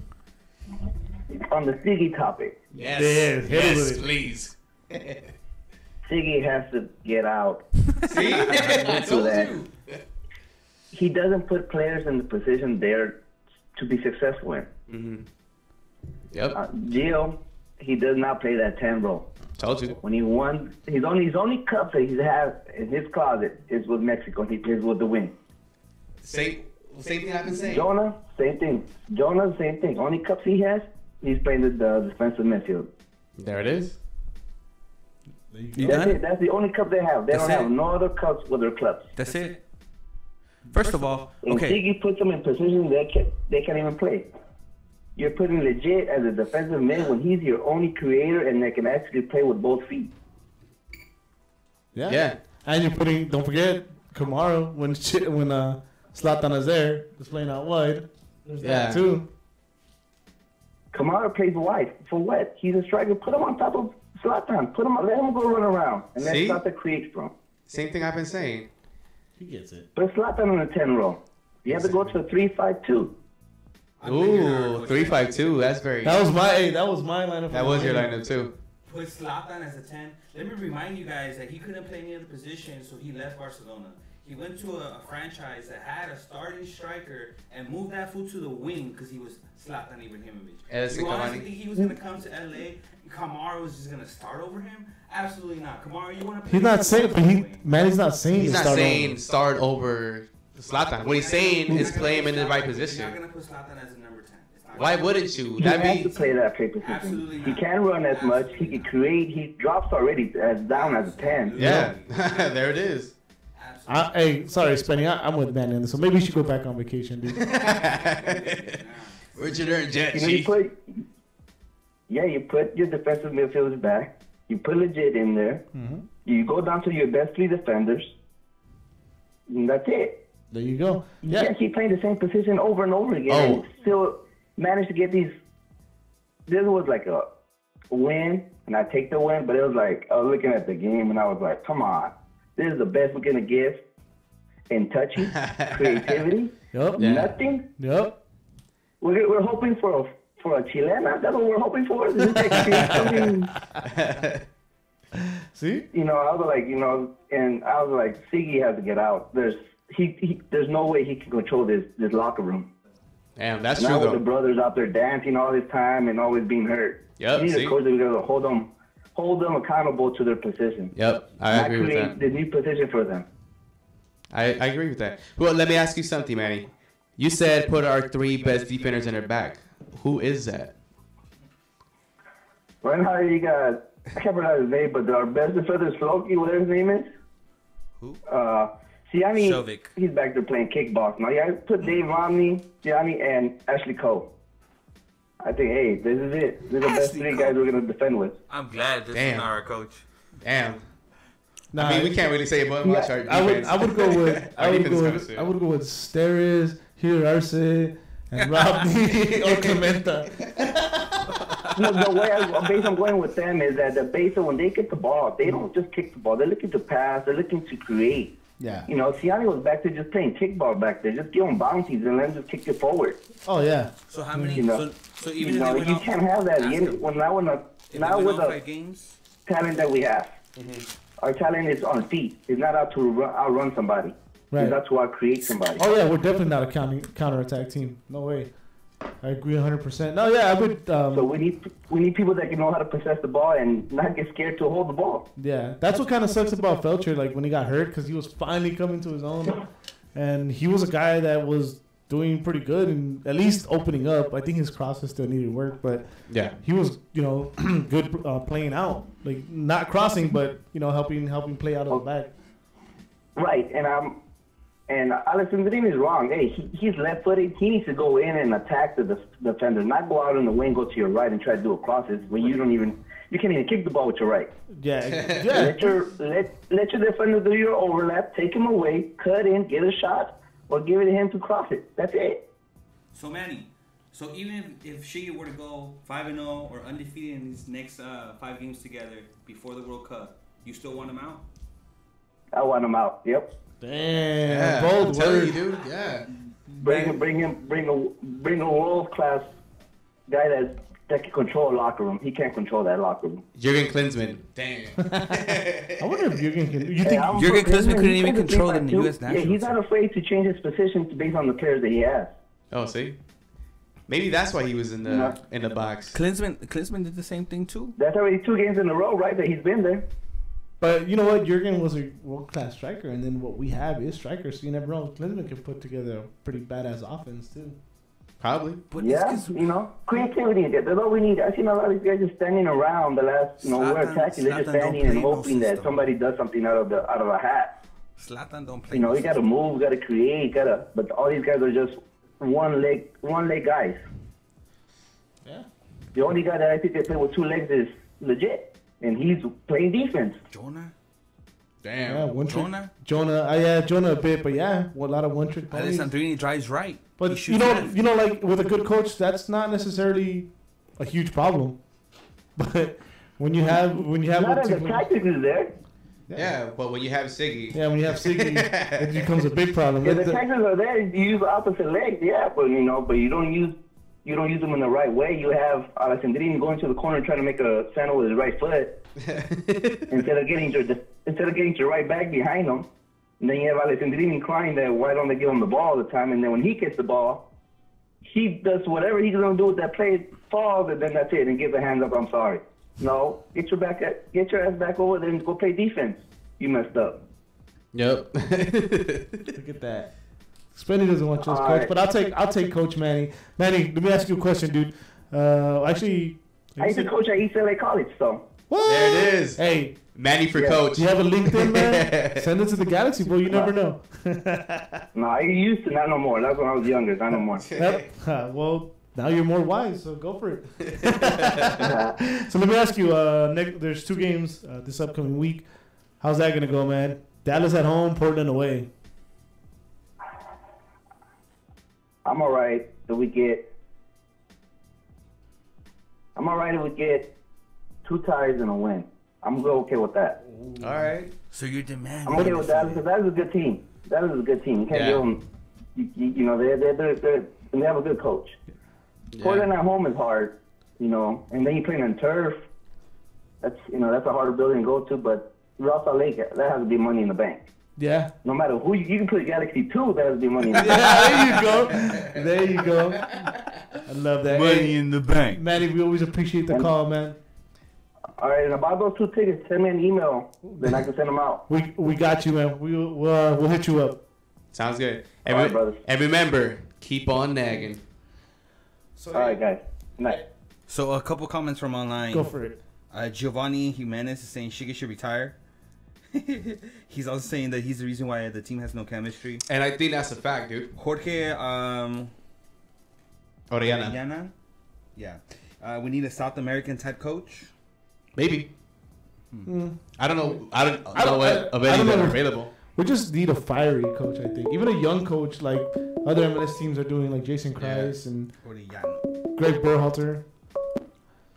On the Siggy topic. Yes, please. Siggy has to get out. See? I told you. He doesn't put players in the position there to be successful in. Mm-hmm. Yep. Gio, he does not play that 10 role. Told you. When he won, his only cup that he has in his closet is with Mexico. He plays with the wing. Same thing I've been saying. Jonah, same thing. Jonah, same thing. Only cups he has, he's playing the defensive midfield. There it is. You That's done? it. That's the only cup they have. They That's don't have it? no other cups with their clubs. That's it. First of all, And okay. Siggy puts them in positions they can't even play. You're putting legit as a defensive mid when he's your only creator and they can actually play with both feet. Yeah. And you're putting, don't forget, Kamara, when Zlatan is there, is playing out wide. There's that too. Kamara plays wide. For what? He's a striker. Put him on top of Zlatan. Let him go run around. And that's not the create from. Same thing I've been saying. He gets it. Put Zlatan on the 10 row. You have to go to the 3-5-2. Ooh, 3-5-2. That's very. That was my lineup. That was your lineup too. Put Zlatan as a 10. Let me remind you guys that he couldn't play any other position, so he left Barcelona. He went to a franchise that had a starting striker and moved that fool to the wing because he was Zlatan Ibrahimovic. You honestly think he was going to come to LA? Kamara was just going to start over him? Absolutely not. Kamara, you want to play? He's not saying, but Manny's not saying. He's not saying start over Zlatan. What he's saying is play him in the right position. You're not going to put Zlatan as a number 10. Why wouldn't you? He has to play that play position. Absolutely He not. can run as much. He can create. He drops already as down as a 10. Yeah, there it is. Hey, sorry, Spenny. I'm with Manny on this, so maybe you should go back on vacation, dude. Where'd you learn jet, You put your defensive midfielders back. You put legit in there. Mm-hmm. You go down to your best 3 defenders. And that's it. There you go. You Yeah. can't keep playing the same position over and over again. Oh. And still manage to get these. This was like a win, and I take the win, but it was like I was looking at the game, and I was like, come on. This is the best we're going to give in touchy, creativity, Yep. Yeah. nothing. Yep. We're hoping for a Chilena. That's what we're hoping for. This is like something, See? I was like, and I was like, Siggy has to get out. There's no way he can control this locker room. Damn, that's Now true with the though. brothers out there dancing all this time and always being hurt. Yep, You need see? a coach that's going to hold them accountable to their position. Yep, I Not agree with create that. the new position for them. I agree with that. Well, let me ask you something, Manny. You said put our 3 best defenders in their back. Who is that? Right now you got, I can't pronounce his name, but our best defender is Floki, whatever his name is. Who? Siani, Shovik. he's back there playing kickbox. Now, yeah, put Dave Romney, Siani, and Ashley Cole. I think, hey, this is it. These are the best 3 guys we're going to defend with. I'm glad this Damn. is not our coach. Damn. Nah, I mean, we can't really say much. Our I would defense. go with Our defense comes I would go with Steris, Hiro Arce, and Rodney or Clementa. No, the way I'm going with them is that the base of when they get the ball, they don't just kick the ball. They're looking to pass. They're looking to create. Yeah. Siani was back there just playing kickball back there. Just give them bounties and let them just kick it forward. Oh yeah. So how many? So even You if they went you off, can't have that. ask You- them. When now If they with went off the 5 games, talent that we have, Mm-hmm. our talent is on feet. It's not out to outrun somebody. Right. It's out to out-create somebody. Oh yeah, we're definitely not a counterattack team. No way. I agree 100%. No, yeah, I would. So we need people that can know how to possess the ball and not get scared to hold the ball. Yeah, that's what kind of sucks about Felcher. Like when he got hurt, because he was finally coming to his own, and he was a guy that was doing pretty good and at least opening up. I think his crosses still needed work, but Yeah. he was good playing out, like not crossing, but helping play out of the back. Right, and Alessandrini is wrong. Hey, he's left-footed. He needs to go in and attack the defender, not go out in the wing, go to your right and try to do a crosses when you can't even kick the ball with your right. Yeah, yeah. Let your defender do your overlap, take him away, cut in, get a shot, or give it to him to cross it. That's it. So Manny, even if Shiggy were to go 5-0 or undefeated in these next 5 games together before the World Cup, you still want him out? I want him out. Yep. Damn, Yeah, I'm bold telling word. you, dude. Yeah. Bring a world-class guy that can control a locker room. He can't control that locker room. Jurgen Klinsmann. Damn. I wonder if Jurgen can. You think? Jurgen Klinsmann couldn't even He's control the 3-5-2. U.S. national Yeah, he's not afraid to change his position based on the players that he has. Oh, see? Maybe that's why he was in the box. Klinsmann did the same thing too. That's already 2 games in a row, right? That he's been there. But you know what? Jurgen was a world-class striker, and then what we have is strikers. So you never know. Klinsmann can put together a pretty badass offense too. Probably. But Yeah, creativity. That's all we need. I've seen a lot of these guys just standing around the last, we're attacking. They're just standing and hoping that somebody does something out of a hat. Zlatan don't play. You got to move, got to create, but all these guys are just one leg guys. Yeah. The only guy that I think they play with 2 legs is legit, and he's playing defense. Jonah. Damn. Yeah, one trick. Jonah. Jonah a bit, but yeah, a lot of one trick plays. Alessandrini drives right. But you know, like with a good coach, that's not necessarily a huge problem. But when you have Not as the tactics is there. Yeah, but when you have Siggy. Yeah, when you have Siggy, it becomes a big problem. Yeah, the tactics are there. You use the opposite legs, yeah, but you don't use them in the right way. You have Alessandrini going to the corner trying to make a sandal with his right foot instead of getting your right back behind him. And then you have Alessandrini crying that why don't they give him the ball all the time? And then when he gets the ball, he does whatever he's going to do with that play, falls, and then that's it, and gives a hands up, I'm sorry. No, get your ass back over there and go play defense. You messed up. Yep. Look at that. Spenny doesn't want you as coach, but I'll take Coach Manny. Manny, let me ask you a question, dude. Actually, I used to coach at East LA College, so. What? There it is. Hey, Manny for coach. Do you have a LinkedIn, man? Send it to the Galaxy, bro. You never know. No, I used to, not no more. That's when I was younger, not no more. Well, now you're more wise, so go for it. So let me ask you, there's 2 games this upcoming week. How's that going to go, man? Dallas at home, Portland away. I'm all right if we get 2 ties and a win. I'm okay with that. All right. So you're demanding. I'm okay with that because that is a good team. That is a good team. You can't give them. They have a good coach. Yeah. Portland at home is hard, and then you're playing on turf. That's a harder building to go to, but Ross Lake, that has to be money in the bank. Yeah. No matter who you can play Galaxy 2, that has to be money in the bank. Yeah, there you go. I love that. Money in the bank. Manny, we always appreciate the call, man. All right, and about those 2 tickets, send me an email, then I can send them out. We got you, man. We'll hit you up. Sounds good. All right, brothers. And remember, keep on nagging. All right, guys. Night. So a couple comments from online. Go for it. Giovanni Jimenez is saying Shiggy should retire. He's also saying that he's the reason why the team has no chemistry. And I think that's a fact, dude. Jorge Orellana. Yeah. We need a South American type coach. Maybe. I don't know. I don't know of any that are available. We just need a fiery coach, I think. Even a young coach like other MLS teams are doing, like Jason Kreis and Greg Berhalter.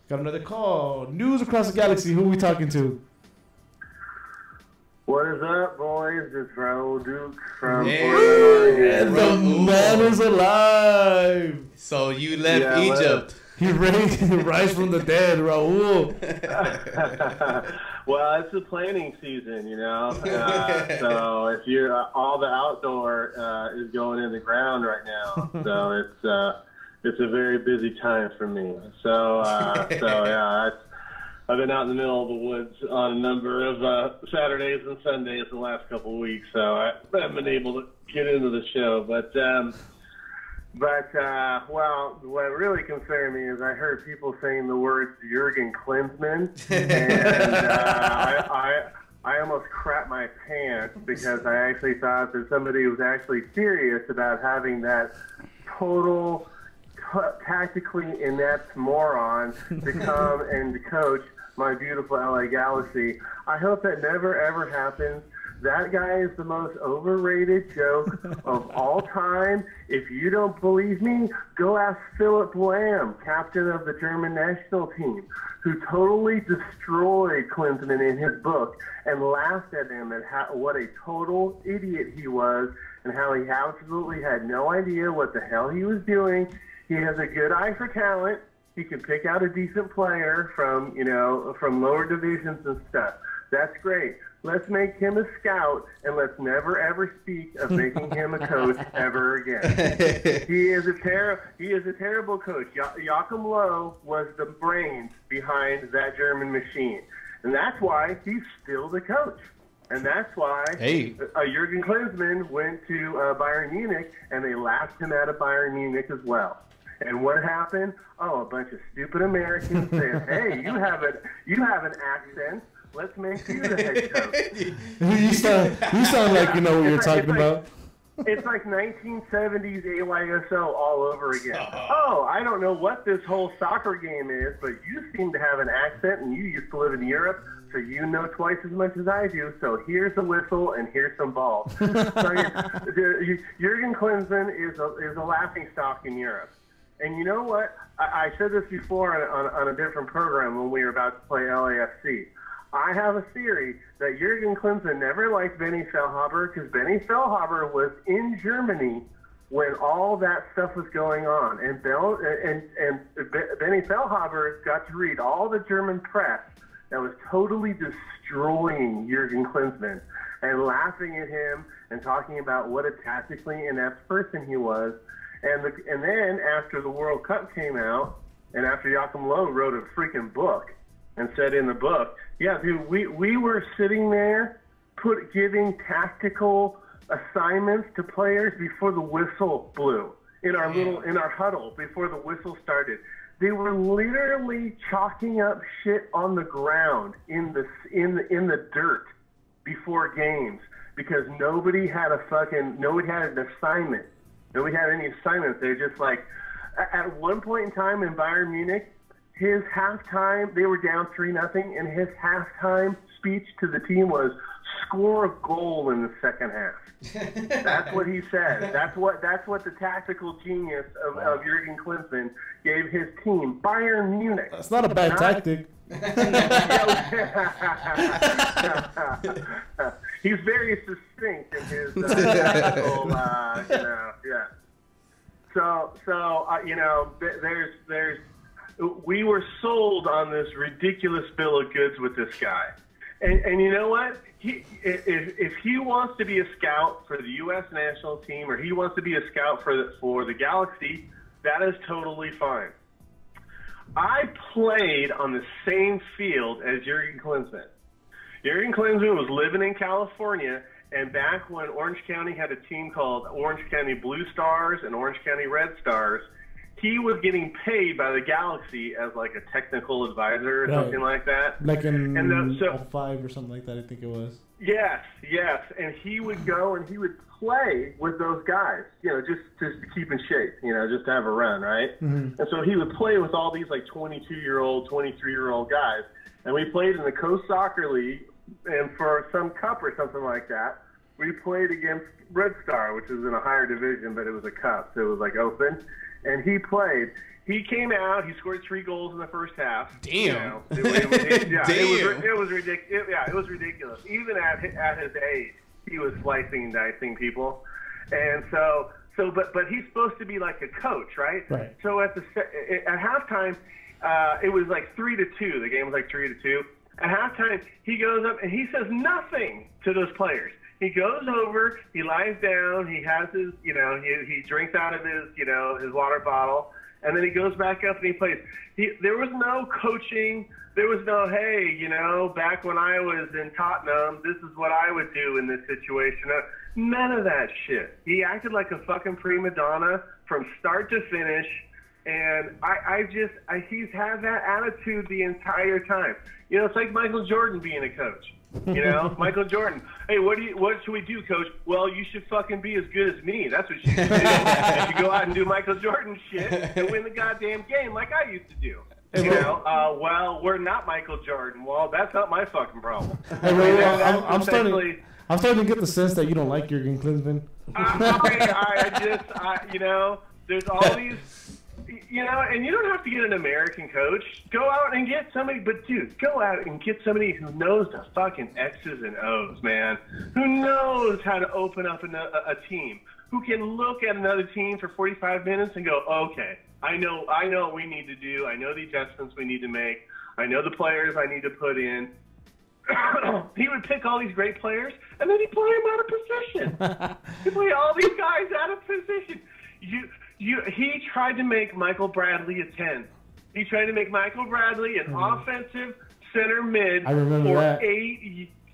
Got another call. News across the galaxy. Who are we talking to? What is up, boys? It's Raul Dukes from And the man is alive. So you left Egypt. He raised to rise from the dead, Raul. Well, it's the planning season, so if you're all the outdoor is going in the ground right now, so it's a very busy time for me. So yeah, I've been out in the middle of the woods on a number of Saturdays and Sundays the last couple of weeks, so I haven't been able to get into the show, but what really concerned me is I heard people saying the words Jurgen Klinsmann, and I almost crapped my pants because I actually thought that somebody was actually serious about having that total tactically inept moron to come and to coach my beautiful LA Galaxy. I hope that never ever happens. That guy is the most overrated joke of all time. If you don't believe me, go ask Philip Lahm, captain of the German national team, who totally destroyed Klinsmann in his book and laughed at him and what a total idiot he was and how he absolutely had no idea what the hell he was doing. He has a good eye for talent. He can pick out a decent player from lower divisions and stuff. That's great. Let's make him a scout, and let's never ever speak of making him a coach ever again. He is a terrible coach. Joachim Low was the brains behind that German machine, and that's why he's still the coach. And that's why Jurgen Klinsmann went to Bayern Munich, and they laughed him out of Bayern Munich as well. And what happened? Oh, a bunch of stupid Americans said, "Hey, you have an accent. Let's make you the head coach." you sound like you know what you're talking about. It's like 1970s AYSO all over again. Oh, I don't know what this whole soccer game is, but you seem to have an accent, and you used to live in Europe, so you know twice as much as I do. So here's a whistle and here's some balls. So Jurgen Klinsmann is a laughingstock in Europe. And you know what? I said this before on a different program when we were about to play LAFC. I have a theory that Jurgen Klinsmann never liked Benny Feilhaber because Benny Feilhaber was in Germany when all that stuff was going on. And Benny Feilhaber got to read all the German press that was totally destroying Jurgen Klinsmann and laughing at him and talking about what a tactically inept person he was. And then after the World Cup came out, and after Joachim Low wrote a freaking book and said in the book, yeah, dude, we were sitting there giving tactical assignments to players before the whistle blew in our huddle before the whistle started. They were literally chalking up shit on the ground in the dirt before games because nobody had an assignment. Nobody had any assignments. They're just like, at one point in time in Bayern Munich, his halftime, they were down 3-0, and his halftime speech to the team was, score a goal in the second half. That's what he said. That's what the tactical genius of Jurgen Klinsmann gave his team. Bayern Munich. That's not a bad tactic. He's very succinct in his tactical, yeah. So we were sold on this ridiculous bill of goods with this guy. And you know what? If he wants to be a scout for the U.S. national team or he wants to be a scout for the Galaxy, that is totally fine. I played on the same field as Jurgen Klinsmann. Jurgen Klinsmann was living in California, and back when Orange County had a team called Orange County Blue Stars and Orange County Red Stars, he was getting paid by the Galaxy as like a technical advisor or something like that. Like in 05 or something like that, I think it was. Yes. And he would go and he would play with those guys, just to keep in shape, just to have a run, right? Mm-hmm. And so he would play with all these like 22-year-old, 23-year-old guys. And we played in the Coast Soccer League, and for some cup or something like that, we played against Red Star, which was in a higher division, but it was a cup, so it was like open. And he played. He came out. He scored 3 goals in the first half. Damn. It was ridiculous. It was ridiculous. Even at his age, he was slicing and dicing people. And but he's supposed to be like a coach, right? Right. So at halftime, it was like 3-2. The game was like 3-2. At halftime, he goes up and he says nothing to those players. He goes over, he lies down, he has his, he drinks out of his, his water bottle, and then he goes back up and he plays. There was no coaching. There was no, hey, back when I was in Tottenham, this is what I would do in this situation. None of that shit. He acted like a fucking prima donna from start to finish, and he's had that attitude the entire time. It's like Michael Jordan being a coach. Michael Jordan. Hey, what should we do, coach? Well, you should fucking be as good as me. That's what you should do. You should go out and do Michael Jordan shit and win the goddamn game like I used to do. Well, we're not Michael Jordan. Well, that's not my fucking problem. I'm starting to get the sense that you don't like Jurgen Klinsmann. There's all these. And you don't have to get an American coach. Go out and get somebody, but dude, go out and get somebody who knows the fucking X's and O's, man. Who knows how to open up a team. Who can look at another team for 45 minutes and go, okay, I know what we need to do. I know the adjustments we need to make. I know the players I need to put in. he would pick all these great players, and then he'd play them out of position. He'd play all these guys out of position. He tried to make Michael Bradley a 10. He tried to make Michael Bradley an offensive center mid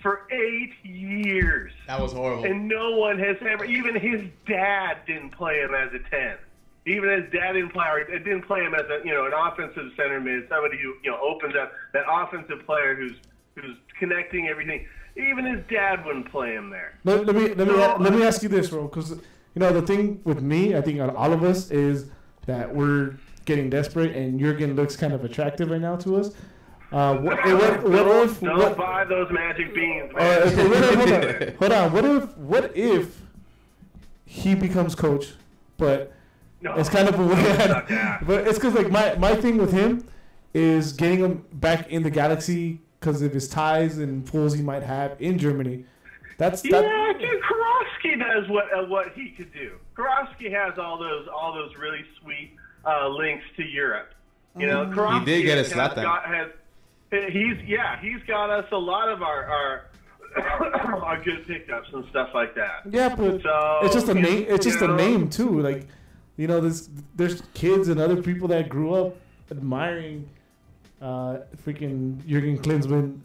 for 8 years. That was horrible. And no one has ever, even his dad didn't play him as a 10. Even his dad didn't play him as an offensive center mid, somebody who opens up, that offensive player who's connecting everything. Even his dad wouldn't play him there. Let me ask you this, bro, because the thing with me, I think on all of us, is that we're getting desperate, and Jurgen looks kind of attractive right now to us. Don't buy those magic beans, man. Hold on. What if he becomes coach, but it's kind of a way. But it's because my thing with him is getting him back in the Galaxy because of his ties and pulls he might have in Germany. Dude, Karofsky does what he could do. Karofsky has all those really sweet links to Europe. Karofsky he did get a slap down. He's got us a lot of our good pickups and stuff like that. Yeah, but it's just a name. It's just a name too. There's kids and other people that grew up admiring freaking Jurgen Klinsmann.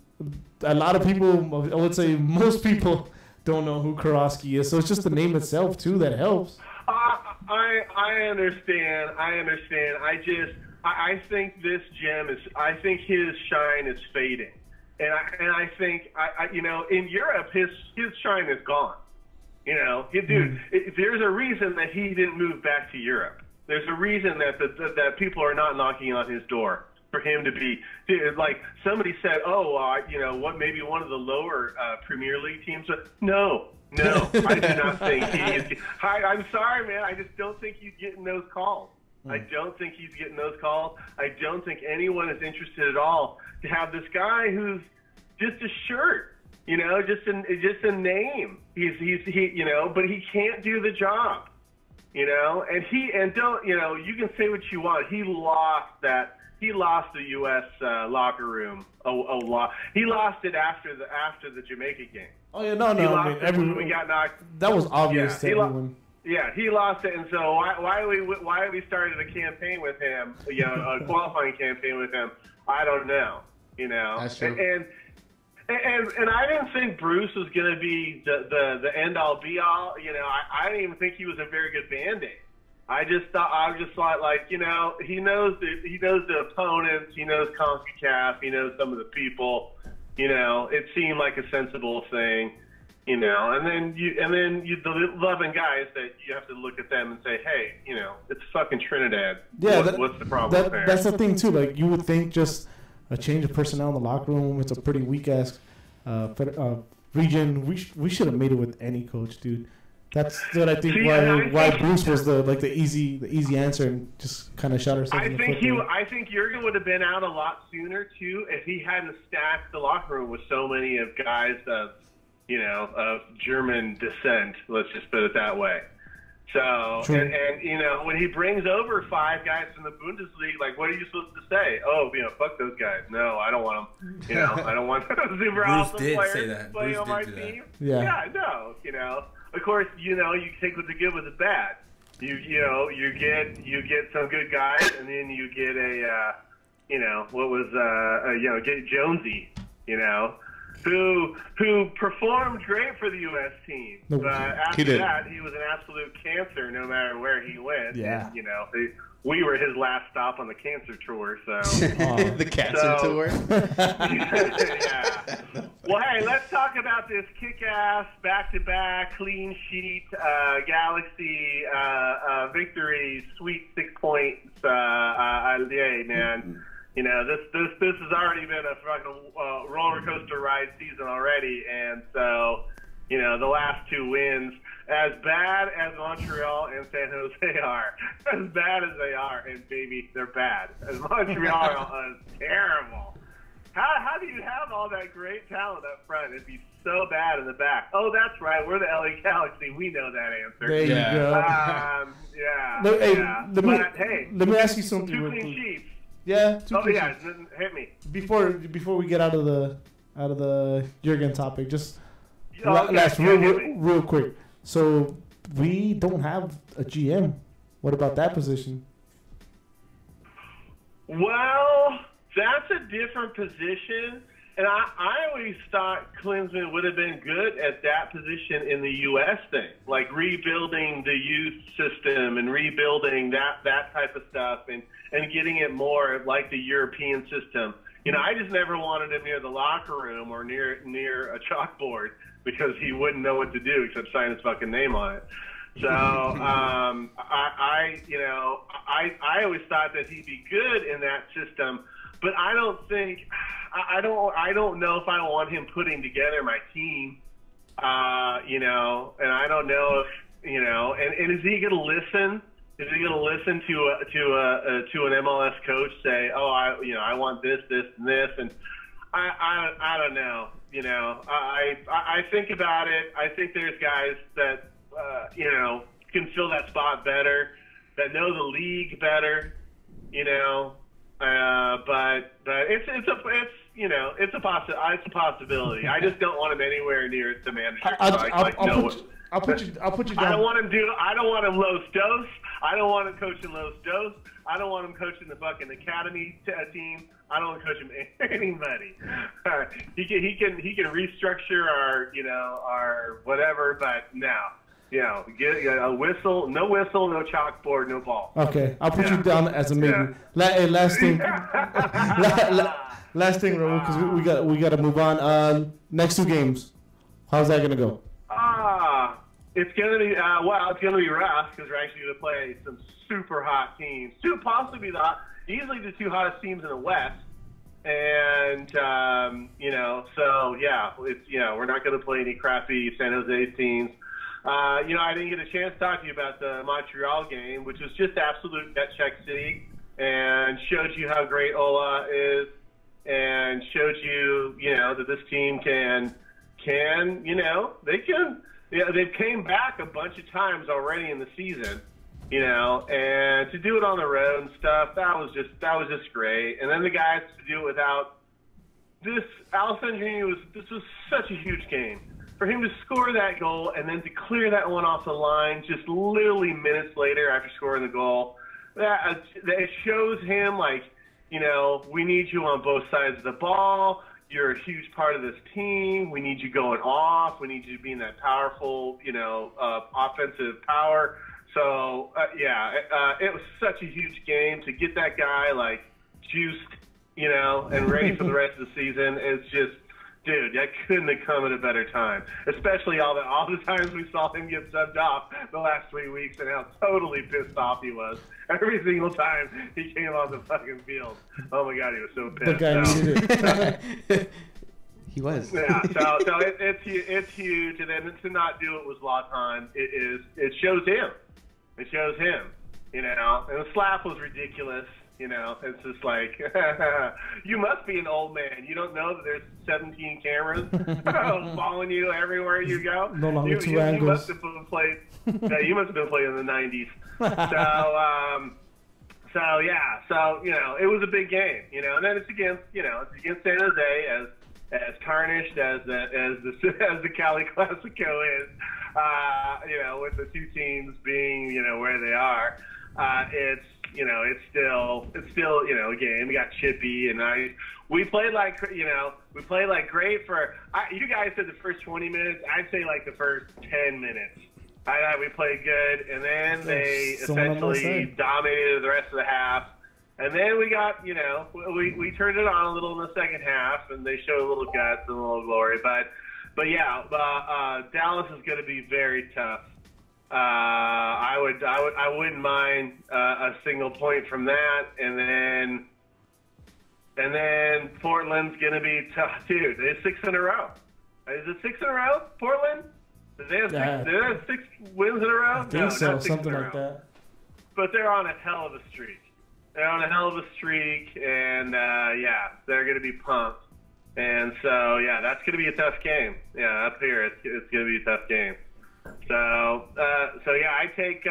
A lot of people, I would say most people, don't know who Karofsky is. So it's just the name itself too that helps. I understand. I think this gem is. I think his shine is fading, and I think in Europe his shine is gone. There's a reason that he didn't move back to Europe. There's a reason that people are not knocking on his door for him to be like somebody said. Maybe one of the lower Premier League teams. No, I do not think he is. I'm sorry, man. I just don't think he's getting those calls. I don't think he's getting those calls. I don't think anyone is interested at all to have this guy who's just a shirt, just a name. He's but he can't do the job, you can say what you want. He lost the U.S. Locker room a lot. He lost it after the Jamaica game. Oh yeah, no. We got knocked. That was obvious to everyone. Yeah, he lost it, and so why we started a campaign with him, a qualifying campaign with him, I don't know, That's true. And I didn't think Bruce was going to be the end all be all. I didn't even think he was a very good Band-Aid. I just thought he knows the opponents, he knows CONCACAF, he knows some of the people. It seemed like a sensible thing. And then the loving guys that you have to look at them and say, hey, it's fucking Trinidad. Yeah, what's the problem there? That's the thing too. Like you would think just a change of personnel in the locker room. It's a pretty weak ass region. We should have made it with any coach, dude. That's what I think. Why Bruce was the easy answer and just kind of shot ourselves in the foot. I think Jurgen would have been out a lot sooner too if he hadn't stacked the locker room with so many of guys of German descent. Let's just put it that way. So, and when he brings over 5 guys from the Bundesliga, like, what are you supposed to say? Oh, fuck those guys. No, I don't want them. I don't want those super awesome players playing on my team. Yeah, no, Of course, you take with the good with the bad. You get some good guys, and then you get get Jonesy, who performed great for the U.S. team. But after that, he was an absolute cancer no matter where he went. Yeah. And, we were his last stop on the cancer tour. So the cancer tour. Yeah. Well, hey, let's talk about this kick-ass, back-to-back, clean sheet, Galaxy victory, sweet 6 points. Yay, man. This has already been a fucking roller coaster ride season already, and so the last 2 wins, as bad as Montreal and San Jose are, as bad as they are, and baby, they're bad. As Montreal is terrible. How do you have all that great talent up front and be so bad in the back? Oh, that's right. We're the LA Galaxy. We know that answer. There you go. Let me ask you something. 2 clean sheets. Yeah. Hit me. Before we get out of out of the Jurgen topic. Just Okay, last yeah, real quick. So we don't have a GM. What about that position? Well, that's a different position. And I always thought Klinsmann would have been good at that position in the U.S. thing, like rebuilding the youth system and rebuilding that type of stuff and getting it more like the European system. You know, I just never wanted him near the locker room or near a chalkboard because he wouldn't know what to do except sign his fucking name on it. So I always thought that he'd be good in that system, but I don't know if I want him putting together my team. And I don't know if and is he going to listen? Is he going to listen to an MLS coach say, "Oh, I want this, and this," and I don't know. I think about it. I think there's guys that can fill that spot better, that know the league better. But it's a possibility. I just don't want him anywhere near the manager. I'll put you down. I don't want him Los Dos. I don't want him coaching Los Dos. I don't want him coaching the fucking academy team. I don't want to coach him anybody. He can restructure our whatever, but no. Get a whistle, no chalkboard, no ball. Okay, I'll put you down as a maybe. Last thing, Raul, because we got to move on. Next 2 games, how's that gonna go? It's gonna be it's gonna be rough because we're actually gonna play some super hot teams. Possibly easily the 2 hottest teams in the West, and so yeah, we're not gonna play any crappy San Jose teams. I didn't get a chance to talk to you about the Montreal game, which was just absolute net check city, and showed you how great Ola is, and showed you, that this team they've came back a bunch of times already in the season, and to do it on the road and stuff, that was just great. And then the guys to do it without this, Alessandrini this was such a huge game. For him to score that goal and then to clear that one off the line just literally minutes later after scoring the goal, that it shows him we need you on both sides of the ball. You're a huge part of this team. We need you going off. We need you being that powerful, offensive power. So it was such a huge game to get that guy juiced, and ready for the rest of the season. It's just. Dude, that couldn't have come at a better time. Especially all the times we saw him get subbed off the last 3 weeks and how totally pissed off he was every single time he came on the fucking field. Oh my God, he was so pissed. The guy needed it. He was. Yeah, so it's huge, and then to not do it was lost on. It shows him. It shows him. And the slap was ridiculous. It's just you must be an old man. You don't know that there's 17 cameras following you everywhere you go. No longer two angles. You must have been playing. You must have been playing in the 90s. So it was a big game. And then it's against San Jose as tarnished as the Cali Clasico is. With the 2 teams being where they are, it's still a game. We got chippy, and we played great for. You guys said the first 20 minutes. I'd say the first 10 minutes. I thought we played good, and then they essentially dominated the rest of the half. And then we got, we turned it on a little in the second half, and they showed a little guts and a little glory. But yeah, Dallas is going to be very tough. I wouldn't mind a single point from that, and then Portland's gonna be tough, dude. It's 6 in a row. Is it 6 in a row, Portland? Did they have 6 wins in a row? I think so, something like that. But they're on a hell of a streak. And they're gonna be pumped. And so that's gonna be a tough game. Yeah, up here it's gonna be a tough game. So I take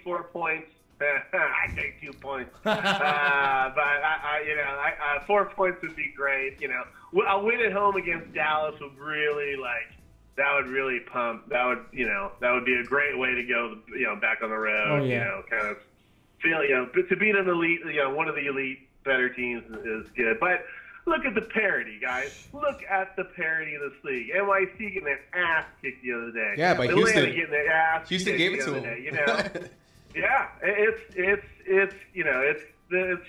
4 points I take 2 points. But I 4 points would be great. You know, a win at home against Dallas would really that would really pump. That would be a great way to go. You know, back on the road. Oh, yeah. You know, kind of feel. You know, to beat an elite. You know, one of the elite better teams is good. But look at the parity, guys. Look at the parity of this league. NYC getting their ass kicked the other day. Yeah, but Atlanta Houston getting their ass Houston kicked gave it the to other them. day, you know. Yeah, it's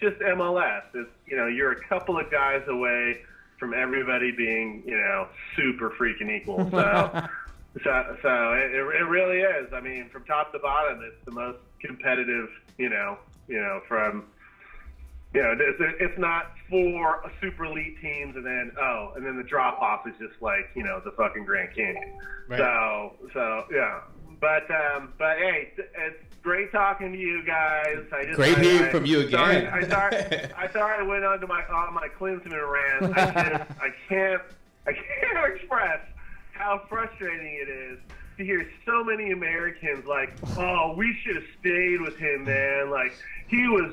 just MLS. It's, you know, you're a couple of guys away from everybody being, you know, super freaking equal. So it really is. I mean, from top to bottom, it's the most competitive. From. You know, it's not for super elite teams, and then the drop off is just like, you know, the fucking Grand Canyon. Right. So yeah. But hey, it's great talking to you guys. Great hearing from you again. I thought I went on to my Klinsmann rant. I can't express how frustrating it is to hear so many Americans like, oh, we should have stayed with him, man. Like, he was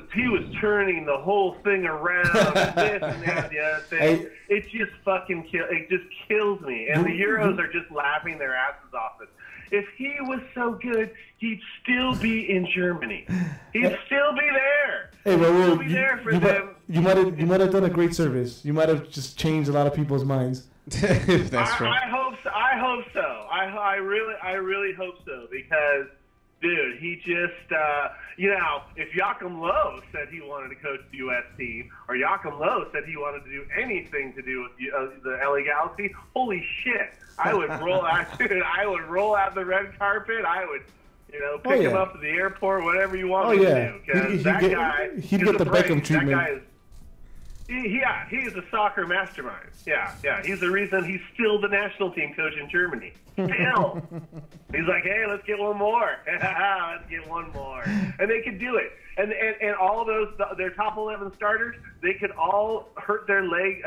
turning the whole thing around, and this and that and the other thing. It just fucking kills me. And the Euros are just laughing their asses off it. If he was so good, he'd still be in Germany. He'd still be there. Hey, Raul, He'd be there for them. You might have done a great service. You might have just changed a lot of people's minds. That's right. I hope so. I really hope so, because, dude, he just, if Joachim Low said he wanted to coach the U.S. team, or Joachim Low said he wanted to do anything to do with the LA Galaxy, holy shit, I would roll out, dude. I would roll out the red carpet. I would, pick him up at the airport, whatever you want me to do. Because that guy, he'd get the Beckham treatment. That guy is. He is a soccer mastermind. Yeah. He's the reason he's still the national team coach in Germany. Still. He's like, hey, let's get one more. Let's get one more. And they could do it. And all those, their top 11 starters, they could all hurt their leg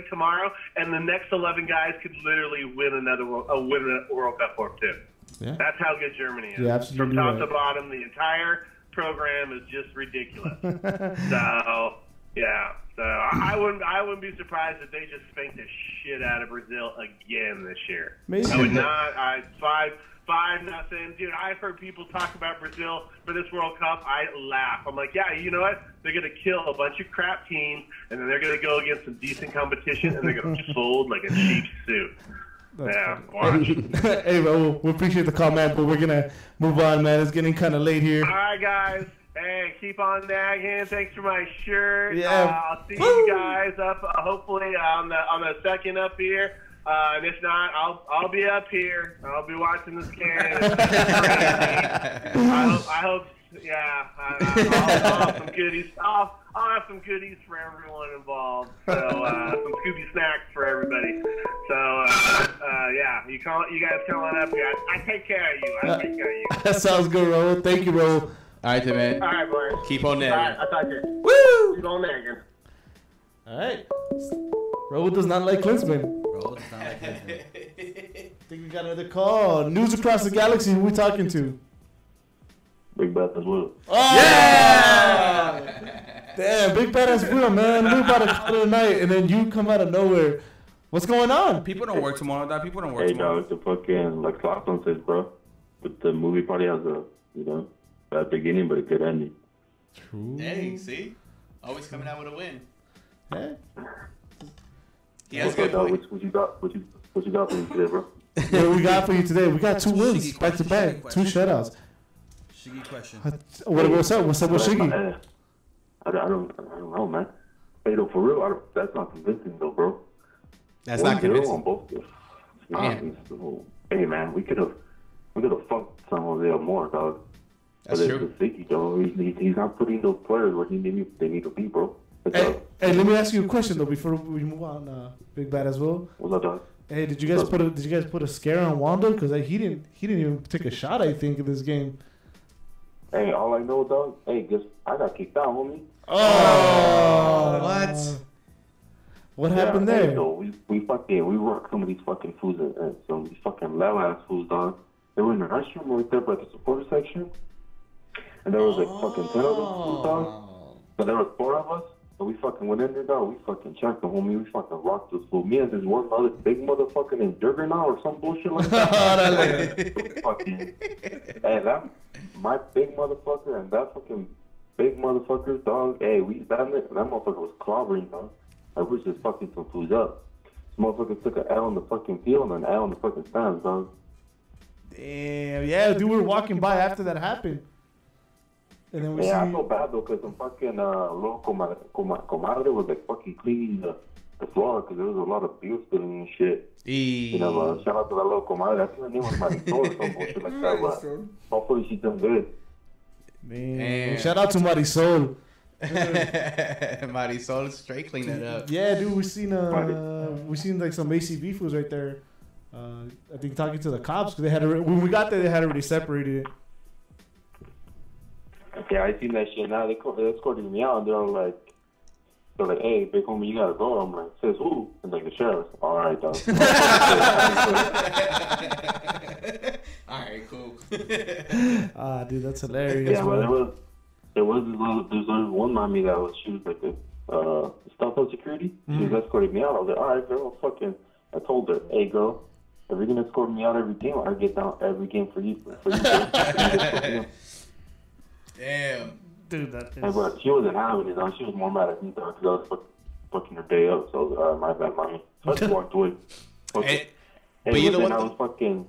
tomorrow, and the next 11 guys could literally win a World Cup or two. Yeah. That's how good Germany is. Yeah, absolutely. From top to bottom, the entire program is just ridiculous. So, yeah. So I wouldn't be surprised if they just spanked the shit out of Brazil again this year. Maybe. I would not. 5-0. Dude, I've heard people talk about Brazil for this World Cup. I laugh. I'm like, yeah, you know what? They're going to kill a bunch of crap teams, and then they're going to go against some decent competition, and they're going to fold like a cheap suit. Yeah, watch. Hey, Raul, we appreciate the call, man, but we're going to move on, man. It's getting kind of late here. All right, guys. Hey, keep on nagging. Thanks for my shirt. Yeah. I'll see you guys up hopefully on the second up here. And if not, I'll be up here. I'll be watching this game. I hope. Yeah. I'll have some goodies. I'll have some goodies for everyone involved. So some Scooby snacks for everybody. So yeah, you guys come on up here. I take care of you. That sounds good, Raul. Thank you, Raul. All right, man. All right, boys. Keep on nagging. All right, I'll talk to you. Woo! Keep on nagging. All right. Raul does not like Klinsmann. Bro, it's not like this, man. I think we got another call. News across the galaxy. Who we talking to? Big Beth as well. Oh! Yeah! Damn, Big Badass Bruno, man. We about to call it a night, and then you come out of nowhere. What's going on? People don't work tomorrow, dog. People don't work Hey, tomorrow. dog, it's a fucking, like Clarkson says, bro. But the movie probably has a, bad beginning, but a good ending. True. Hey, see? Always coming out with a win. Yeah. He has a Okay, good dog, point. what you got? What you got for me today, bro? What we got for you today? We got 2 wins back to back, 2 shutouts. Shiggy question. What's up? What's up with Shiggy? I don't know, man. Hey, though, for real, that's not convincing, though, bro. That's not 1-0 convincing. on both. Man. Hey, man, we could have fucked San Jose up more, dog. That's but true. It's Sticky, though. He's not putting those players where they need to be, bro. Hey, let me ask you a question though before we move on. Big Bad as well. What's up, dog? Hey, did you guys put a scare on Wando? Because he didn't even take a shot. I think in this game. Hey, all I know, dog. Hey, I got kicked out, homie. Oh, what happened Hey, there? so we rocked some of these fucking fools and some of these fucking loud ass fools, dog. They were in the restroom right there by the supporter section. And there was like fucking 10 of us, dog. So there was 4 of us. So we fucking went in there, dog. We fucking checked the homie. We fucking rocked this fool. Me and this one other big motherfucker named Juggernaut or some bullshit like that. Fucking, hey, that my big motherfucker and that fucking big motherfucker, dog. Hey, that motherfucker was clobbering, dog. I was just fucking some fools up. This motherfucker took an L in the fucking field and an L in the fucking stands, dog. Damn, yeah, dude, we were walking by after that happened. And then I feel bad though, because some fucking little comadre was like fucking cleaning the floor because there was a lot of beer spilling and shit. You know, shout out to that little comadre. I think her name was Marisol or some bullshit like that. But hopefully she's doing good. Man, shout out to Marisol. Marisol straight clean that up. Yeah, dude, we seen like some ACB fools right there. I think talking to the cops because they had when we got there they had already separated it. Yeah, I seen that shit. Now they escorted me out and they're like, hey, big homie, you gotta go. I'm like, says who? And like the sheriff. All right, dog. All right, cool. Dude, that's hilarious. Yeah, but there was one mommy that she was like a stuff on security. She was escorting me out. I was like, all right, girl, fucking. I told her, hey, girl, if you're gonna escort me out every game, I'll get down every game for you. Damn. Dude, that is... But she wasn't having it, though. She was more mad at me, though, because I was fucking her day up. So, my bad, mommy. So I just walked away. Okay. But you know what? I was fucking...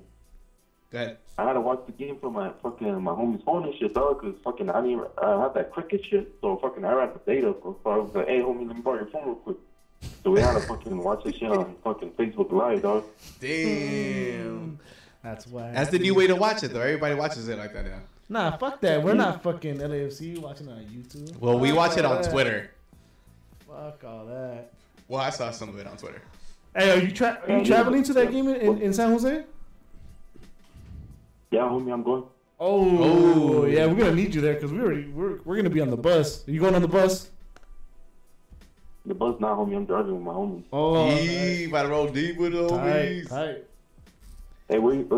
Go ahead. I had to watch the game from my homie's phone and shit, dog, because fucking I had that cricket shit. So, fucking, I ran the data. So I was like, hey, homie, let me borrow your phone real quick. So, we had to fucking watch this shit on fucking Facebook Live, dog. Damn. That's why. That's the new way to watch it, though. Everybody watches it like that now. Nah, fuck that. We're not fucking LAFC watching it on YouTube. Well, we watch it on Twitter. Fuck all that. Well, I saw some of it on Twitter. Hey, are you traveling to that game in San Jose? Yeah, homie, I'm going. Oh, yeah, we're gonna need you there because we're gonna be on the bus. Are you going on the bus? The bus now, homie. I'm driving with my homies. Oh, about to roll deep with the homies. Tight. Hey, what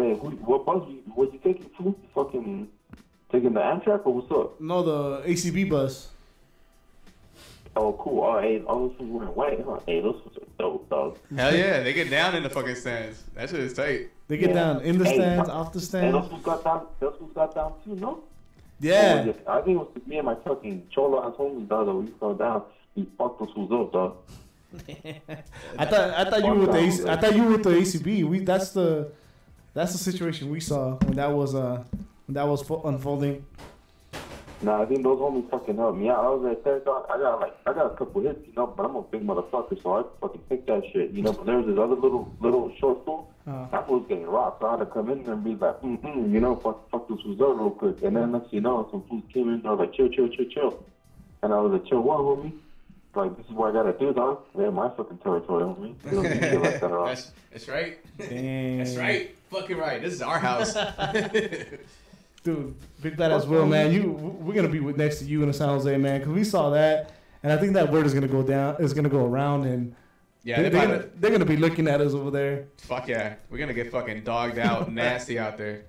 bus? Was you taking? Fucking taking the Amtrak or what's up? No, the ACB bus. Oh, cool. Oh, hey, all those people wearing white, huh? Hey, those are dope, dog. Hell yeah, they get down in the fucking stands. That shit is tight. They get down in the stands, off the stands. And those who got down too, no? Yeah. I think it was me and my fucking Cholo ass homies, dog, that we fell down. We fucked those fools up, dog. I thought you were with the I thought you were with the ACB. That's the situation we saw when that was unfolding. Nah, I think those homies fucking helped me out. I was right there, dog. I got a couple hits, you know, but I'm a big motherfucker, so I fucking picked that shit, you know. But there was this other little short fool. That fool was getting rocked, so I had to come in there and be like, you know, fuck this was up real quick. And then next thing you know, some fools came in, they were like, chill. And I was like, chill what, homie? Like, this is what I gotta do, dog. They're my fucking territory, homie. You don't need to like that at all. That's right. Dang. That's right. Fucking right. This is our house. Dude, Big Badass Will, man, we're gonna be next to you in San Jose, man, because we saw that, and I think that word is gonna go down, is gonna go around, and yeah, they're gonna be looking at us over there. Fuck yeah, we're gonna get fucking dogged out, nasty out there.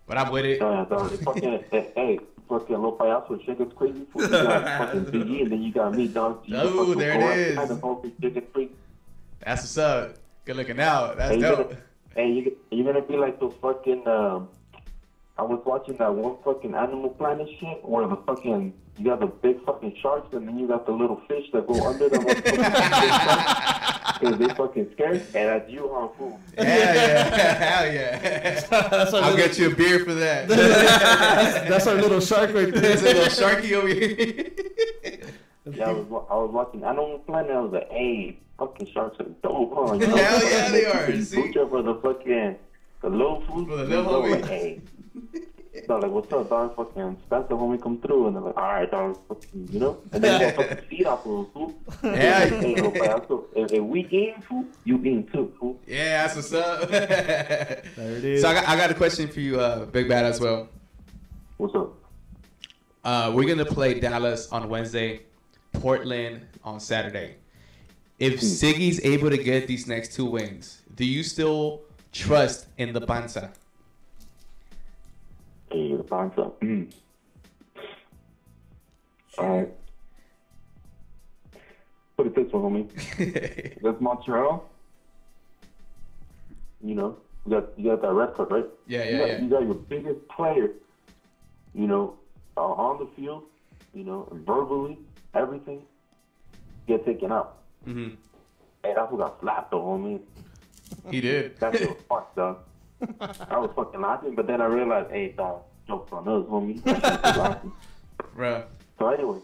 But I'm with it. Fucking, hey, fucking little payaso shit gets crazy. You got fucking BG, and then you got me, dog. Oh, there it is. That's what's up. Good looking out. That's dope. You're gonna be like those fucking. I was watching that one fucking Animal Planet shit where the fucking you got the big fucking sharks and then you got the little fish that go under them because they fucking scared. And that's you, huh, fool? Hell yeah. I'll get you a beer for that. That's our little shark right there. There's a little sharky over here. Yeah, I was watching Animal Planet. I was like, hey, fucking sharks are dope, huh? You know, hell yeah, they are. See? For the fucking the little food. For the little homie. Like, hey. So like, what's up, dog? Fucking Spencer homie come through, and they're like, all right, dog, fucking, you know. And then you got fucking feed off of them, fool. Yeah. If we game, fool, you game too, fool. Yeah, that's what's up. There it is. So I got a question for you, Big Bad as well. What's up? We're gonna play Dallas on Wednesday, Portland on Saturday. If Siggy's able to get these next 2 wins, do you still trust in the Panza? Hey, the Panza. Alright. Put it this way, homie. That's Montreal. You know, you got that red card, right? Yeah. You got your biggest player, you know, on the field, you know, verbally, everything, get taken out. Mm-hmm. Hey, that's who got slapped, though, homie. He did. That shit was fucked, dog. I was fucking laughing, but then I realized, hey, dog, joke's on us, homie. That shit was laughing. Bruh. So anyway,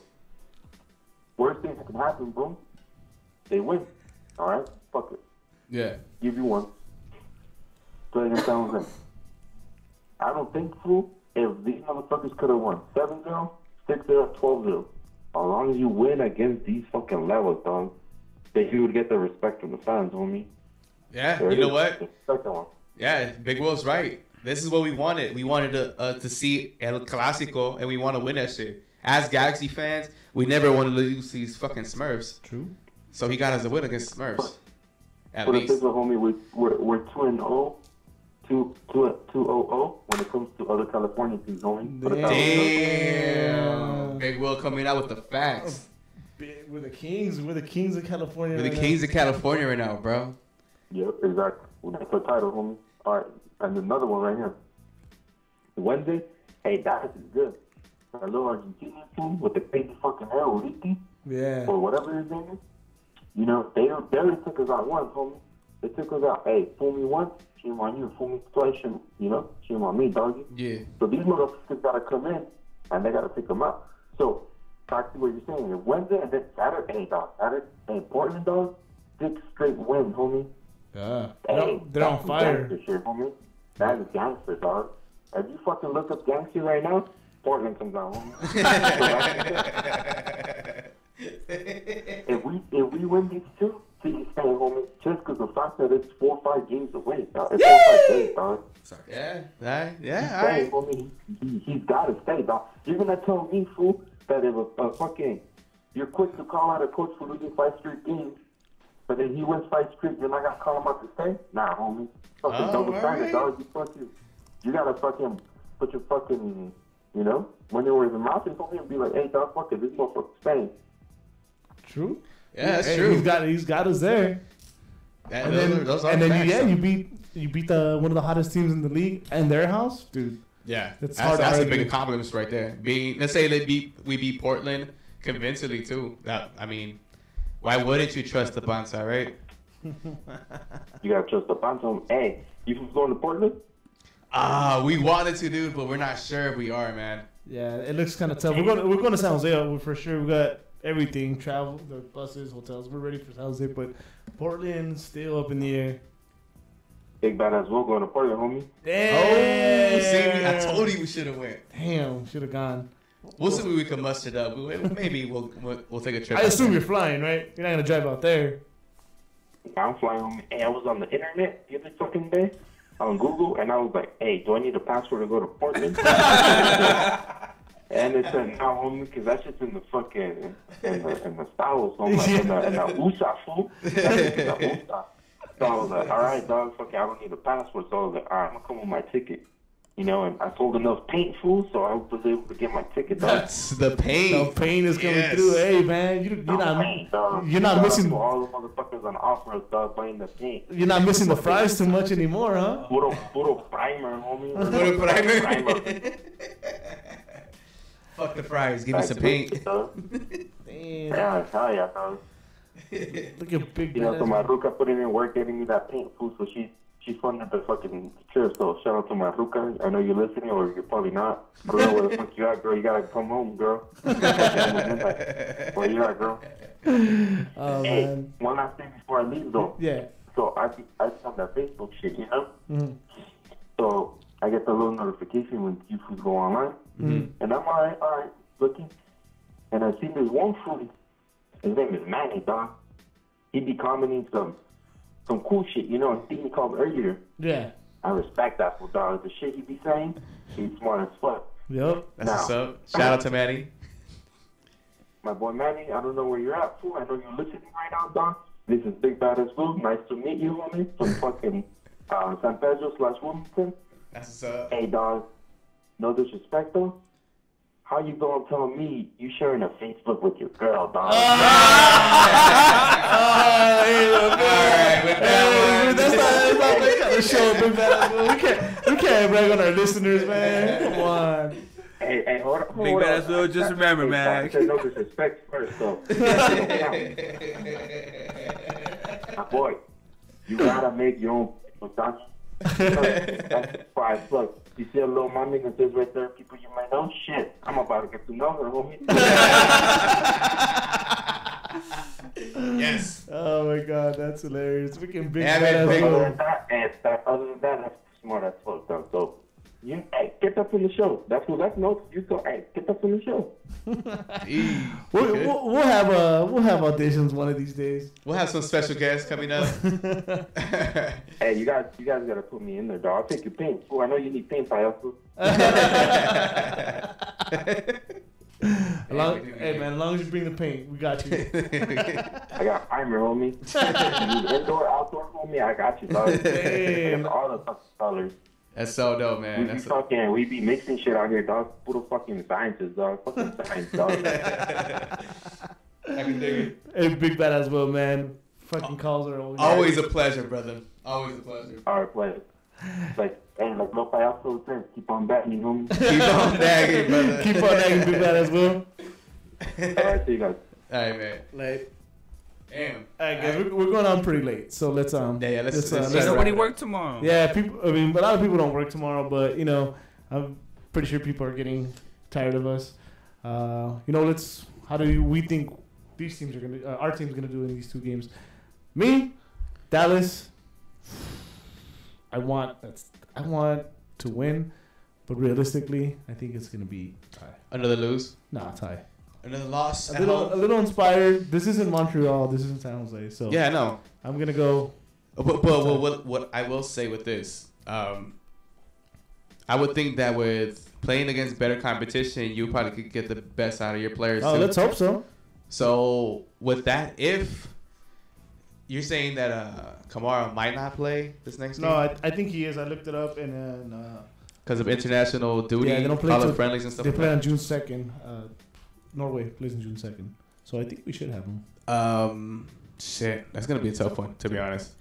worst thing that can happen, bro, they win. All right? Fuck it. Yeah. Give you one. Play against San Jose. I don't think, fool, if these motherfuckers could have won 7-0, 6-0, 12-0, as long as you win against these fucking levels, dog, that you would get the respect from the fans, homie. Yeah, There you it know is. what? The second one. Yeah, Big Will's right. This is what we wanted. We wanted to see El Clasico, and we want to win that shit. As Galaxy fans, we never want to lose these fucking Smurfs. True. So he got us a win against Smurfs. At For the least. sake of homie, we're 2-0, 2-0-0 when it comes to other California teams, homie. For the Damn. Big Will coming out with the facts. We're the kings. We're the kings of California. We're the right kings now. of California right now, bro. Yep, exactly. That's the title, homie. All right, and another one right here. Wednesday, hey, that is good. That little Argentinian team with the crazy fucking hair, Uriti, Yeah. or whatever his name is. You know, they already took us out once, homie. They took us out. Hey, fool me once, shame on you. Fool me twice, shame on me, doggy. Yeah. So these motherfuckers gotta come in, and they gotta take them out. So, back to what you're saying. If Wednesday and then Saturday, hey, Portland, dog, 6 straight wins, homie. Yeah. Hey, They're on that's fire. Gangster shit, homie. That is gangster, dog. If you fucking look up gangster right now, Portland comes out, homie. if we win these two, see you stay, homie. Just because the fact that it's 4 or 5 games away, dog. It's 4 or 5 days, dog. Yeah, Stay, alright. homie. He's got to stay, dog. You're gonna tell me, fool, that if a fucking you're quick to call out a coach for losing 5 straight games, but then he wins 5 straight, you're not gonna call him out to stay? Nah, homie. Fucking double standard, dog. You gotta fucking put your fucking, you know, when they were in the mountains, homie, and be like, hey, dog, fuck it, this motherfucker's staying. True. Yeah, that's Hey, true. He's got us there. And And then you beat the one of the hottest teams in the league and their house, dude. Yeah, That's that's hard to a argue. big accomplishment right there. Let's say we beat Portland convincingly too. Why wouldn't you trust the Banza, right? You gotta trust the Phantom. Hey, you from going to Portland? We wanted to, dude, but we're not sure if we are, man. Yeah, it looks kind of tough. We're going to San Jose for sure. We got everything, travel, the buses, hotels. We're ready for San Jose, but Portland still up in the air. Big badass will going to Portland, homie. Damn. Oh, see, I told you we should have went. Damn, should have gone. We'll see if we can muster it up. Maybe we'll take a trip. I assume you're flying, right? You're not gonna drive out there. I'm flying homie. Hey, I was on the internet the other fucking day on Google, and I was like, hey, do I need a passport to go to Portland? And it said, no, homie, because that's just in the fucking, in the styles, homie, in the USA, fool. That's in the USA. So I was like, all right, dog, fuck it, I don't need a passport. So I was like, all right, I'm going to come with my ticket. You know, and I sold enough paint, fool, so I was able to get my ticket, dog. That's the pain. The pain is coming Yes. through. Hey, man, you're not missing. All the motherfuckers on offer, dog, buying the paint. You're not missing the fries too much anymore, huh? Puro primer, homie. Puro primer. Fuck the fries. Give me some paint. Damn. Yeah, hell yeah, dog. Look at big. You know, so my Ruka put in work getting me that paint, fool, so she funded the fucking trip. So shout out to my Ruka. I know you're listening, or you're probably not. I don't know where the fuck you at, girl. You gotta come home, girl. Where you at, girl? Oh, Hey, man. one last thing before I leave, though. Yeah. So I found that Facebook shit, you know? Mm-hmm. So I get the little notification when you fools go online. Mm-hmm. And I'm all right, looking. And I see this one fool. His name is Manny, dog. He be commenting some cool shit, you know, and Steve called earlier. Yeah. I respect that fool, dog. The shit he be saying, he's smart as fuck. Yep. That's what's up. Shout out to Manny. My boy Manny, I don't know where you're at, fool. I know you're listening right now, dog. This is Big Badass Fool. Nice to meet you, homie, from fucking San Pedro /Wilmington. That's what's up. Hey, dog. No disrespect, though. How you going telling me you sharing a Facebook with your girl, dog? That's not that kind of show, Big Badass. We can't brag on our listeners, man. Come on. Hey, hold on. Big Badass Will, just remember, man. No disrespect first, though. My boy, you gotta make your own production. That's five plus. You see a little mommy that says right there, people you might know? Shit, I'm about to get to know her, homie. Yes. Oh my God, that's hilarious. Freaking Big Yeah, Badass man, Will. Other than that, that's smart as fuck, though. So, hey, get up from the show. That's notes. You go, hey, get up from the show. We'll have auditions one of these days. We'll have some special guests coming up. Hey, you guys gotta put me in there, dog. I'll take your paint. Oh, I know you need paint, Payaso. Hey man, as long as you bring the paint, we got you. I got primer, homie. You need indoor, outdoor, homie. I got you, dog. I got all the fucking colors. That's so dope, man. We be mixing shit out here, dog. Puro fucking scientists, dog. Fucking science, dog. I can dig it. Hey, Big Badass Will, man. Fucking calls are always a pleasure, brother. Always a pleasure. All right, pleasure. Like no Payaso says, keep on batting, homie. Keep on nagging, brother. Keep on nagging, Big Badass Will. All right, see you guys. All right, man. Late. Damn. All right, guys, we're going on pretty late, so let's let's nobody work tomorrow. Yeah, people. I mean, a lot of people don't work tomorrow, but I'm pretty sure people are getting tired of us. How do we think these teams are gonna? Our team's gonna do in these two games. Me, Dallas. I want to win, but realistically, I think it's gonna be tie. Another lose? Nah, tie. Another loss? A little inspired. This isn't Montreal. This isn't San Jose. So yeah, I know. I'm gonna go. But what I will say with this, I would think that with playing against better competition, you probably could get the best out of your players. Oh, let's hope so. So with that, if you're saying that Kamara might not play this next game? No, I think he is. I looked it up and because of international duty, they don't play all friendlies and stuff. They play on June 2nd. Norway plays on June 2nd, so I think we should have him. Shit, that's gonna be a tough one, to be honest.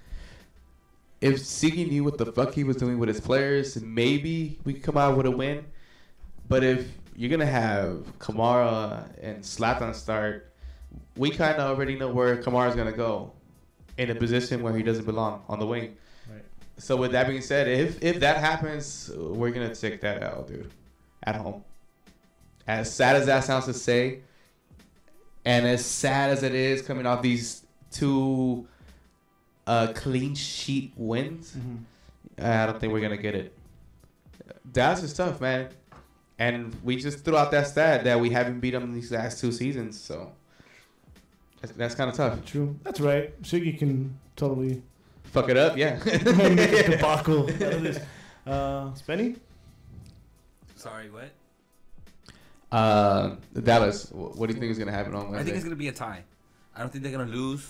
If Sigi knew what the fuck he was doing with his players, maybe we could come out with a win. But if you're gonna have Kamara and Zlatan start, we kind of already know where Kamara's gonna go, in a position where he doesn't belong on the wing. Right. So with that being said, if that happens, we're gonna take that L, dude, at home. As sad as that sounds to say, and as sad as it is coming off these two clean sheet wins, I don't think we're gonna get it. Dallas is tough, man, and we just threw out that stat that we haven't beat them these last two seasons, so that's kind of tough. True, that's right. Shiggy can totally fuck it up, yeah. Debacle out of this. Spenny? Sorry, what? Dallas, what do you think is gonna happen on Wednesday? I think it's gonna be a tie. I don't think they're gonna lose,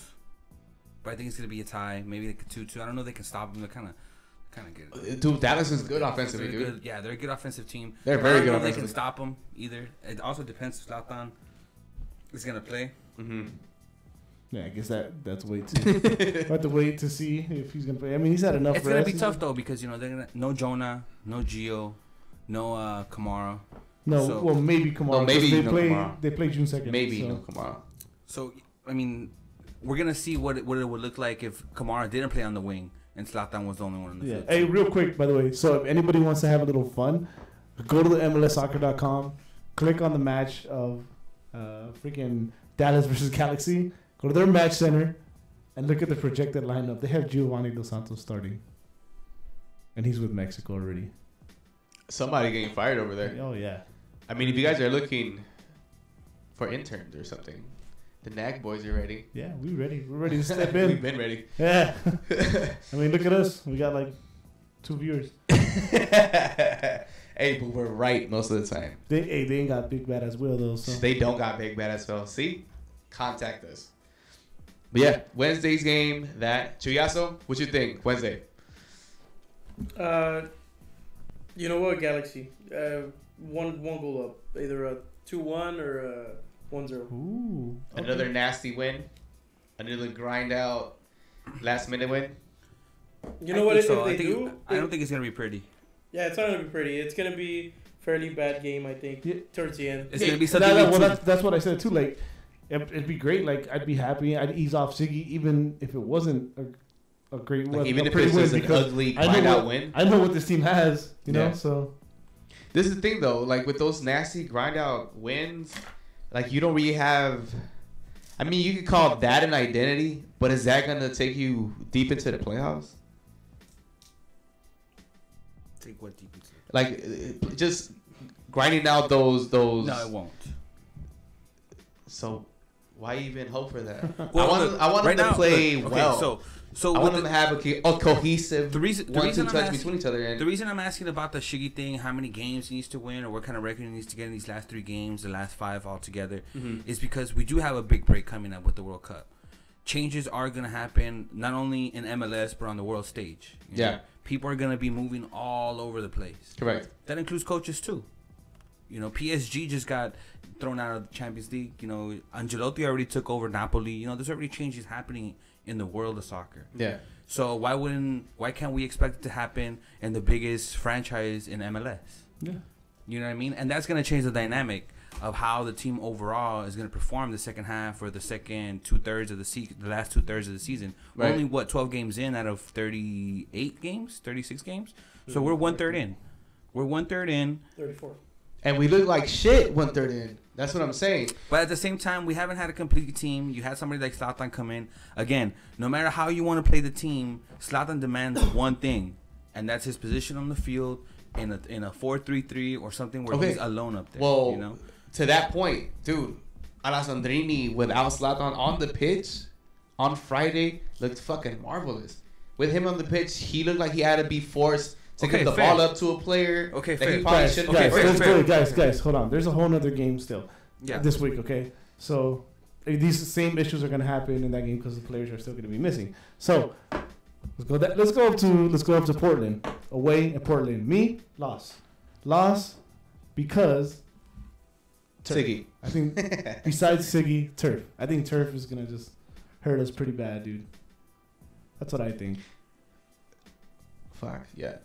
but I think it's gonna be a tie. Maybe like a 2-2. I don't know if they can stop them. They're kind of good. Dude, Dallas is good offensively, they're dude. Good. Yeah, they're a good offensive team. They're very good I don't know if offensively. they can stop them either. It also depends if Zlatan is gonna play. Yeah, I guess that's wait to have to wait to see if he's gonna play. I mean, he's had enough. It's gonna be tough though because they're gonna no Jonah, no Gio, no Kamara. No, so, well maybe Kamara. No, maybe they no play. Kamara. They play June 2nd. Maybe so. no Kamara. So I mean, we're gonna see what it would look like if Kamara didn't play on the wing and Zlatan was the only one in the field. Hey, real quick, by the way. So if anybody wants to have a little fun, go to the MLSsoccer.com, click on the match of freaking Dallas versus Galaxy. Go to their match center and look at the projected lineup. They have Giovanni Dos Santos starting, and he's with Mexico already. Somebody getting fired over there. Oh yeah. I mean, if you guys are looking for interns or something, the NAG boys are ready. Yeah, we're ready. We're ready to step in. We've been ready. Yeah. I mean, look at us. We got like 2 viewers. Hey, but we're right most of the time. They ain't got big badass Will though. So They don't got big badass Will. See? Contact us. But yeah, Wednesday's game, that. Chuyaso, what you think? Wednesday. You know what, Galaxy? One goal up. Either a 2-1 or 1-0. Ooh. Another nasty win. Another grind out last minute win. You know what? If So they I do, don't think it's gonna be pretty. yeah, it's not gonna be pretty. It's gonna be fairly bad game, I think, Yeah. towards the end. It's gonna be something. That's what I said too. Like, it'd be great. Like, I'd be happy. I'd ease off Siggy, even if it wasn't a great win. Even if pretty it's just win, an because ugly I know grind out what- win. I know what this team has, you know. Yeah. So This is the thing though, like with those nasty grind out wins, like you don't really have. I mean, you could call that an identity, but is that gonna take you deep into the playoffs? Take what deep into it? Like just grinding out those. No, it won't. So why even hope for that? Well, I want right them to now, play look, okay, well. So I with want them to have a cohesive the reason one-two I'm touch asking, between each other. And the reason I'm asking about the Shiggy thing, how many games he needs to win, or what kind of record he needs to get in these last 3 games, the last 5 altogether, is because we do have a big break coming up with the World Cup. Changes are going to happen not only in MLS but on the world stage. You know? People are going to be moving all over the place. Correct. That includes coaches too. You know, PSG just got thrown out of the Champions League. You know, Ancelotti already took over Napoli. You know, there's already changes happening in the world of soccer. Yeah. So why can't we expect it to happen in the biggest franchise in MLS? yeah, You know what I mean? And that's going to change the dynamic of how the team overall is going to perform the second half or the second 2/3 of the season, the last 2/3 of the season. We're Right. only 12 games in out of 38 games, 36 games. So we're 1/3 in. We're 1/3 in. 34. And we look like shit 1/3 in. That's what I'm saying. But at the same time, we haven't had a complete team. You had somebody like Zlatan come in. Again, no matter how you want to play the team, Zlatan demands one thing, and that's his position on the field in a 4-3-3 or something where he's alone up there. Well, you know? to that point, dude, Alessandrini without Zlatan on the pitch on Friday looked fucking marvelous. With him on the pitch, he looked like he had to be forced to get the ball up to a player. Okay, that fair. he probably guys, shouldn't guys, have. let's go, guys, hold on. There's a whole nother game still. Yeah. This week, okay? So these same issues are going to happen in that game because the players are still going to be missing. So let's go up to Portland. Away in Portland. Me, loss because Turf. Siggy. I think besides Siggy, Turf. I think Turf is going to just hurt us pretty bad, dude. That's what I think. Fuck, yeah.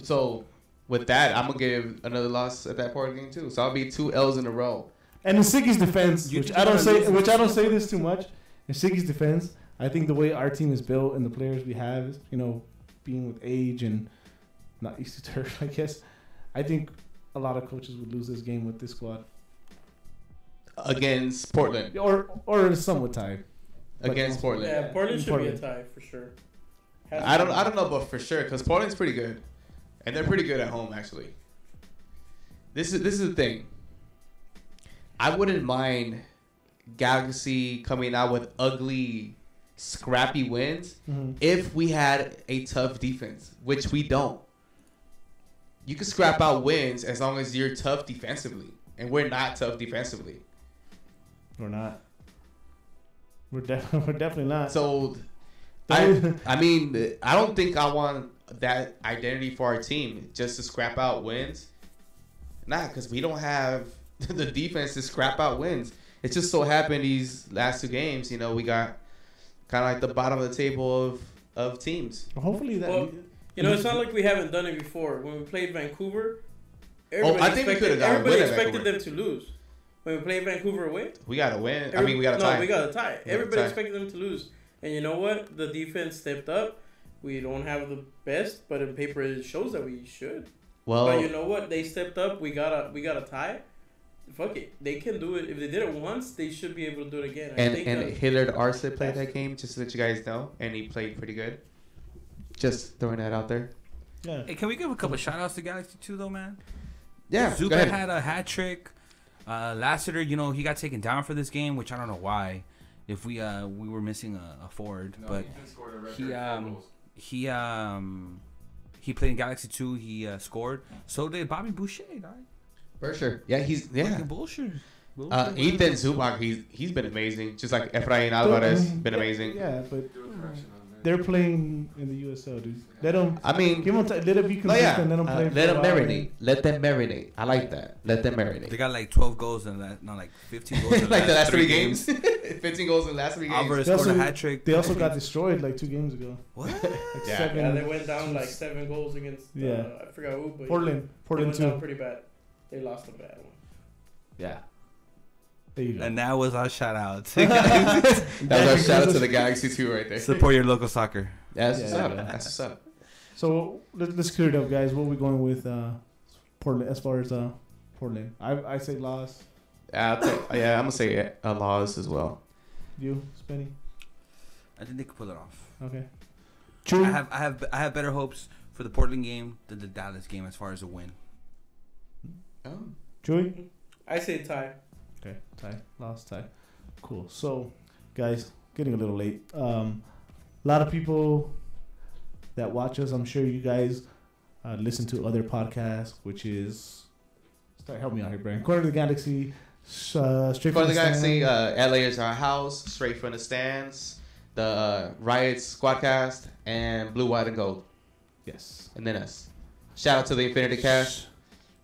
So, with that, I'm going to give another loss at that Portland game, too. So, I'll be 2 L's in a row. And in Siggy's defense, You which think I don't you're say this too much. In Siggy's defense, I think the way our team is built and the players we have, you know, being with age and not used to Turf, I guess, I think a lot of coaches would lose this game with this squad. Against Portland. Or somewhat tied. Against Portland. Yeah, Portland should be a Portland. tie for sure. I don't know, but for sure, because Portland's pretty good, and they're pretty good at home actually. This is the thing. I wouldn't mind Galaxy coming out with ugly, scrappy wins if we had a tough defense, which we don't. You can scrap out wins as long as you're tough defensively, and we're not tough defensively. We're not. We're definitely not. So. I mean, I don't think I want that identity for our team just to scrap out wins. Nah, because we don't have the defense to scrap out wins. It just so happened these last 2 games, you know, we got kind of like the bottom of the table of teams. Hopefully that. Well, you know, it's not like we haven't done it before. When we played Vancouver, I think we could have got a win everybody at expected Vancouver. them to lose. When we played Vancouver away, We got to win. We got to tie. No, we got a tie. Yeah, Everybody tie. expected them to lose. And you know what? The defense stepped up. We don't have the best, but in paper it shows that we should. Well, But you know what? They stepped up. We got a tie. Fuck it. They can do it. If they did it once, they should be able to do it again. and Hillard Arce played that game, just to let you guys know, and he played pretty good. Just throwing that out there. Yeah. Hey, can we give a couple shout outs to Galaxy too, though, man? Yeah, go Zucker ahead. had a hat trick. Lassiter, you know, he got taken down for this game, which I don't know why. If we were missing a forward, but he played in Galaxy 2. He scored. So did Bobby Boucher, right? For sure. Yeah, Fucking bullshit. Ethan Zubac, he's been amazing. Just like Efrain Alvarez, been amazing. Yeah, but they're playing in the USL, dude. Let them. I mean, give them let it be consistent. Let them play. Let them marinate. Let them marinate. I like that. Let them marinate. They got like 12 goals in that, not like 15 goals in like the last 3 games. 15 goals in the last 3 games. Alvarez scored a hat trick. They also got destroyed like 2 games ago. What? Like yeah, they went down like 7 goals against. I forgot who, but Portland went too. Down pretty bad. They lost a bad one. Yeah. There you go. And that was our shout out. That was our shout out to the Galaxy too, right there. Support your local soccer. That's what's up. That's what's up. So let's clear it up, guys. What are we going with Portland as far as Portland? I say loss. I'm gonna say a loss as well. You, Spenny? I think they could pull it off. Okay. True. I have better hopes for the Portland game than the Dallas game as far as a win. Oh. Joey? I say tie. Okay, tie. Lost, tie. Cool. So, guys, getting a little late. A lot of people that watch us, I'm sure you guys listen to other podcasts, which is... Help me out here, Brian. Corner of the Galaxy, Straight from the Galaxy, LA is our house, Straight from the Stands, the Riots Squadcast, and Blue, White, and Gold. Yes. And then us. Shout out to the Infinity Cast.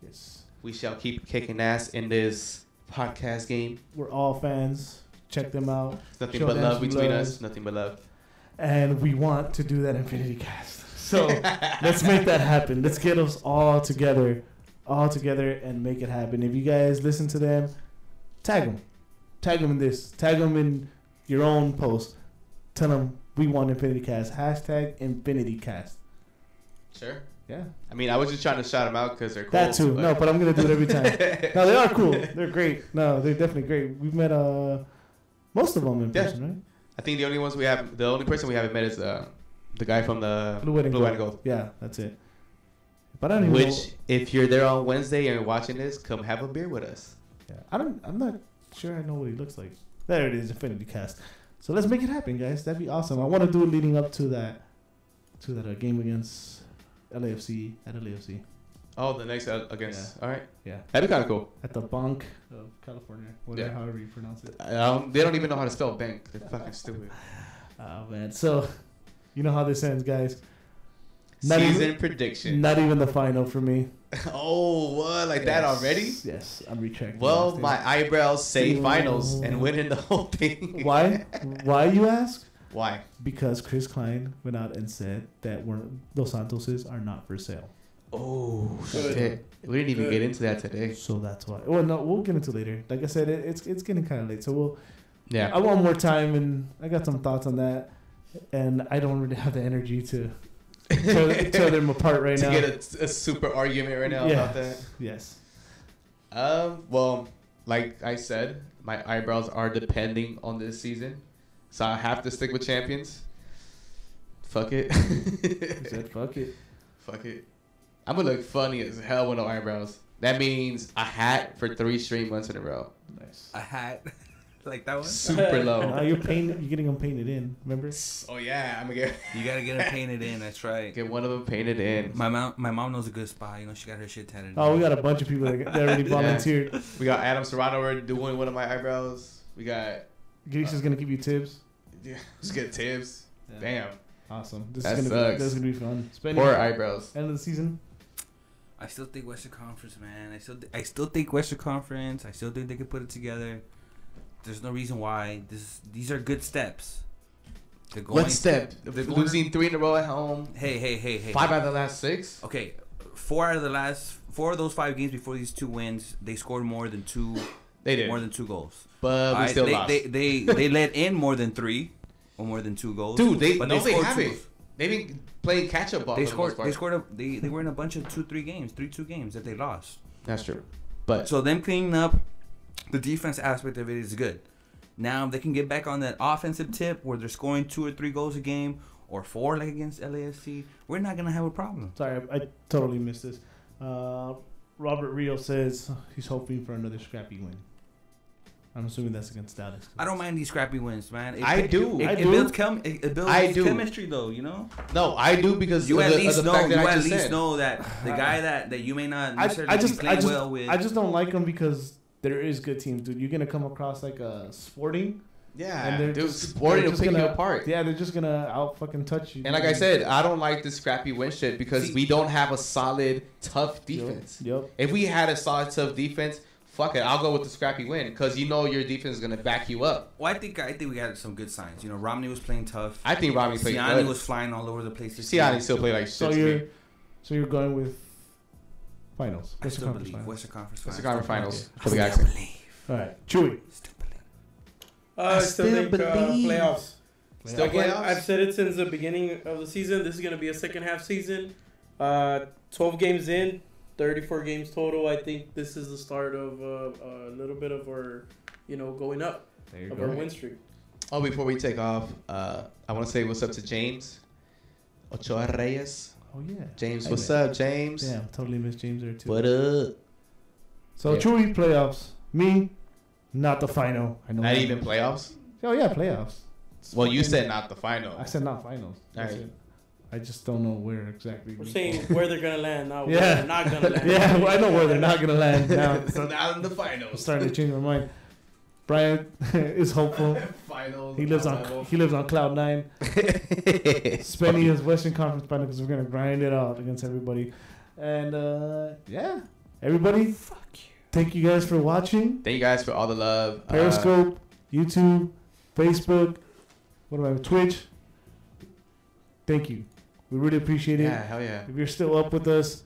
Yes. We shall keep kicking ass in this podcast game. We're all fans. Check them out. There's nothing but love between us. Nothing but love. And we want to do that Infinity Cast. So let's make that happen. Let's get us all together and make it happen. If you guys listen to them, tag them. Tag them in this. Tag them in your own post. Tell them we want Infinity Cast. Hashtag Infinity Cast. Sure. Yeah. I mean, I was just trying to shout them out because they're cool. That too. No, but I'm going to do it every time. No, they are cool. They're great. No, they're definitely great. We've met most of them in person, right? I think the only person we haven't met is the guy from the Blue, White, and Gold. Yeah, that's it. But I don't even know. If you're there on Wednesday and you're watching this, come have a beer with us. Yeah, I'm not sure I know what he looks like. There it is, Infinity Cast. So let's make it happen, guys. That'd be awesome. I want to do it leading up to that game against LAFC at LAFC. Oh, the next against. Yeah. All right. Yeah. That'd be kind of cool. At the Bank of California, however you pronounce it. They don't even know how to spell bank. They're fucking stupid. Oh man. So, you know how this ends, guys. Season prediction. Not even the final for me. Oh, what? Like that already? Yes, I'm retracting. Well, my eyebrows say finals and winning the whole thing. Why? Why, you ask? Why? Because Chris Klein went out and said that Dos Santoses are not for sale. Oh, shit. We didn't even get into that today. So that's why. Well, no, we'll get into it later. Like I said, it's getting kind of late. So we'll... Yeah. I want more time, and I got some thoughts on that. And I don't really have the energy to tear them apart right now. To get a super argument right now about that. Yes. Well, like I said, my eyebrows are depending on this season. So I have to stick with champions. Fuck it. You said fuck it. Fuck it. I'm going to look funny as hell with no eyebrows. That means a hat for 3 straight months in a row. Nice. A hat? Like that one? Super low. You're getting them painted in, remember? Oh, yeah. I'm going to get... You got to get them painted in. That's right. Get one of them painted in. My mom knows a good spot. You know, she got her shit tatted. Oh, we got a bunch of people that already volunteered. Yeah. We got Adam Serrano doing one of my eyebrows. We got... Geisha's going to give you tips. Yeah, just get tips. Yeah. Damn. Awesome. This is going to be fun. Poor eyebrows. End of the season. I still think Western Conference, man. I still think Western Conference. I still think they could put it together. There's no reason why. These are good steps. What step? They're losing 3 in a row at home. Hey. 5 out of the last 6? Okay. 4 of those 5 games before these 2 wins, they scored more than 2. They did. More than 2 goals. But we still lost. They let in more than 3 or more than 2 goals. Dude, they haven't. They've been playing catch-up ball. They were in a bunch of 2-3 games, 3-2 games that they lost. That's true. But so them cleaning up the defense aspect of it is good. Now they can get back on that offensive tip where they're scoring 2 or 3 goals a game or 4 like against LAFC. We're not gonna have a problem. Sorry, I totally missed this. Robert Rio says he's hoping for another scrappy win. I'm assuming that's against Dallas. I don't mind these scrappy wins, man. It builds chemistry, though. You know. No, I do because you at least know that the guy that you may not necessarily be playing well with. I just don't like them because there is good teams, dude. You're gonna come across like a Sporting. Yeah, and they're dude, just, sporting they're will just pick you gonna- apart. Yeah, they're just gonna out fucking touch you. And like I said, I don't like the scrappy win shit because we don't have a solid, tough defense. Yep. If we had a solid, tough defense, fuck it, I'll go with the scrappy win because you know your defense is gonna back you up. Well, I think we got some good signs. You know, Romney was playing tough. I think Romney played Siani good. was flying all over the place. Siani still played like shit. So to me. you're going with finals. I still believe Western Conference What's Finals. the conference finals Okay. for the I guys? still believe. All right, Chewy. Still believe. I still think playoffs. Still Again, playoffs? I've said it since the beginning of the season. This is going to be a second half season. 12 games in, 34 games total. I think this is the start of a little bit of our, going up of our win streak. Oh, before we take off, I want to say what's up to James Ochoa Reyes. Oh yeah, James, Hey, what's man. up, James? Yeah, totally miss James there too. What up? So Yeah. Chewy playoffs. Me, not the final. I know. Not that. even playoffs? Oh yeah, playoffs. It's Well, you fucking- said not the final. I said not finals. That's Alright. it. I just don't know where exactly. We're saying where they're going to land, not where Yeah. they're not going to land. Yeah, well, I know where they're not gonna land now. So now in the I'm finals. starting to change my mind. Brian is hopeful. Finals. He lives on cloud 9. Spenny is Western Conference final because we're gonna grind it out against everybody. And yeah, everybody. Fuck you. Thank you guys for watching. Thank you guys for all the love. Periscope, YouTube, Facebook, Twitch. Thank you. We really appreciate it. Yeah, hell yeah. If you're still up with us,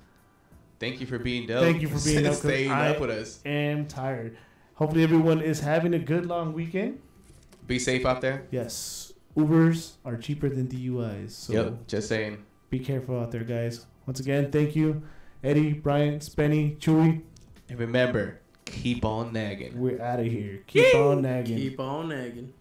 Thank you for being dope. thank you for being up. 'cause Staying I up with us. am tired. Hopefully everyone is having a good long weekend. Be safe out there. Yes, Ubers are cheaper than DUIs. So Yep, just saying. be careful out there, guys. Once again, thank you, Eddie, Brian, Spenny, Chewy. And remember, keep on nagging. We're out of here. Keep on nagging. Keep on nagging.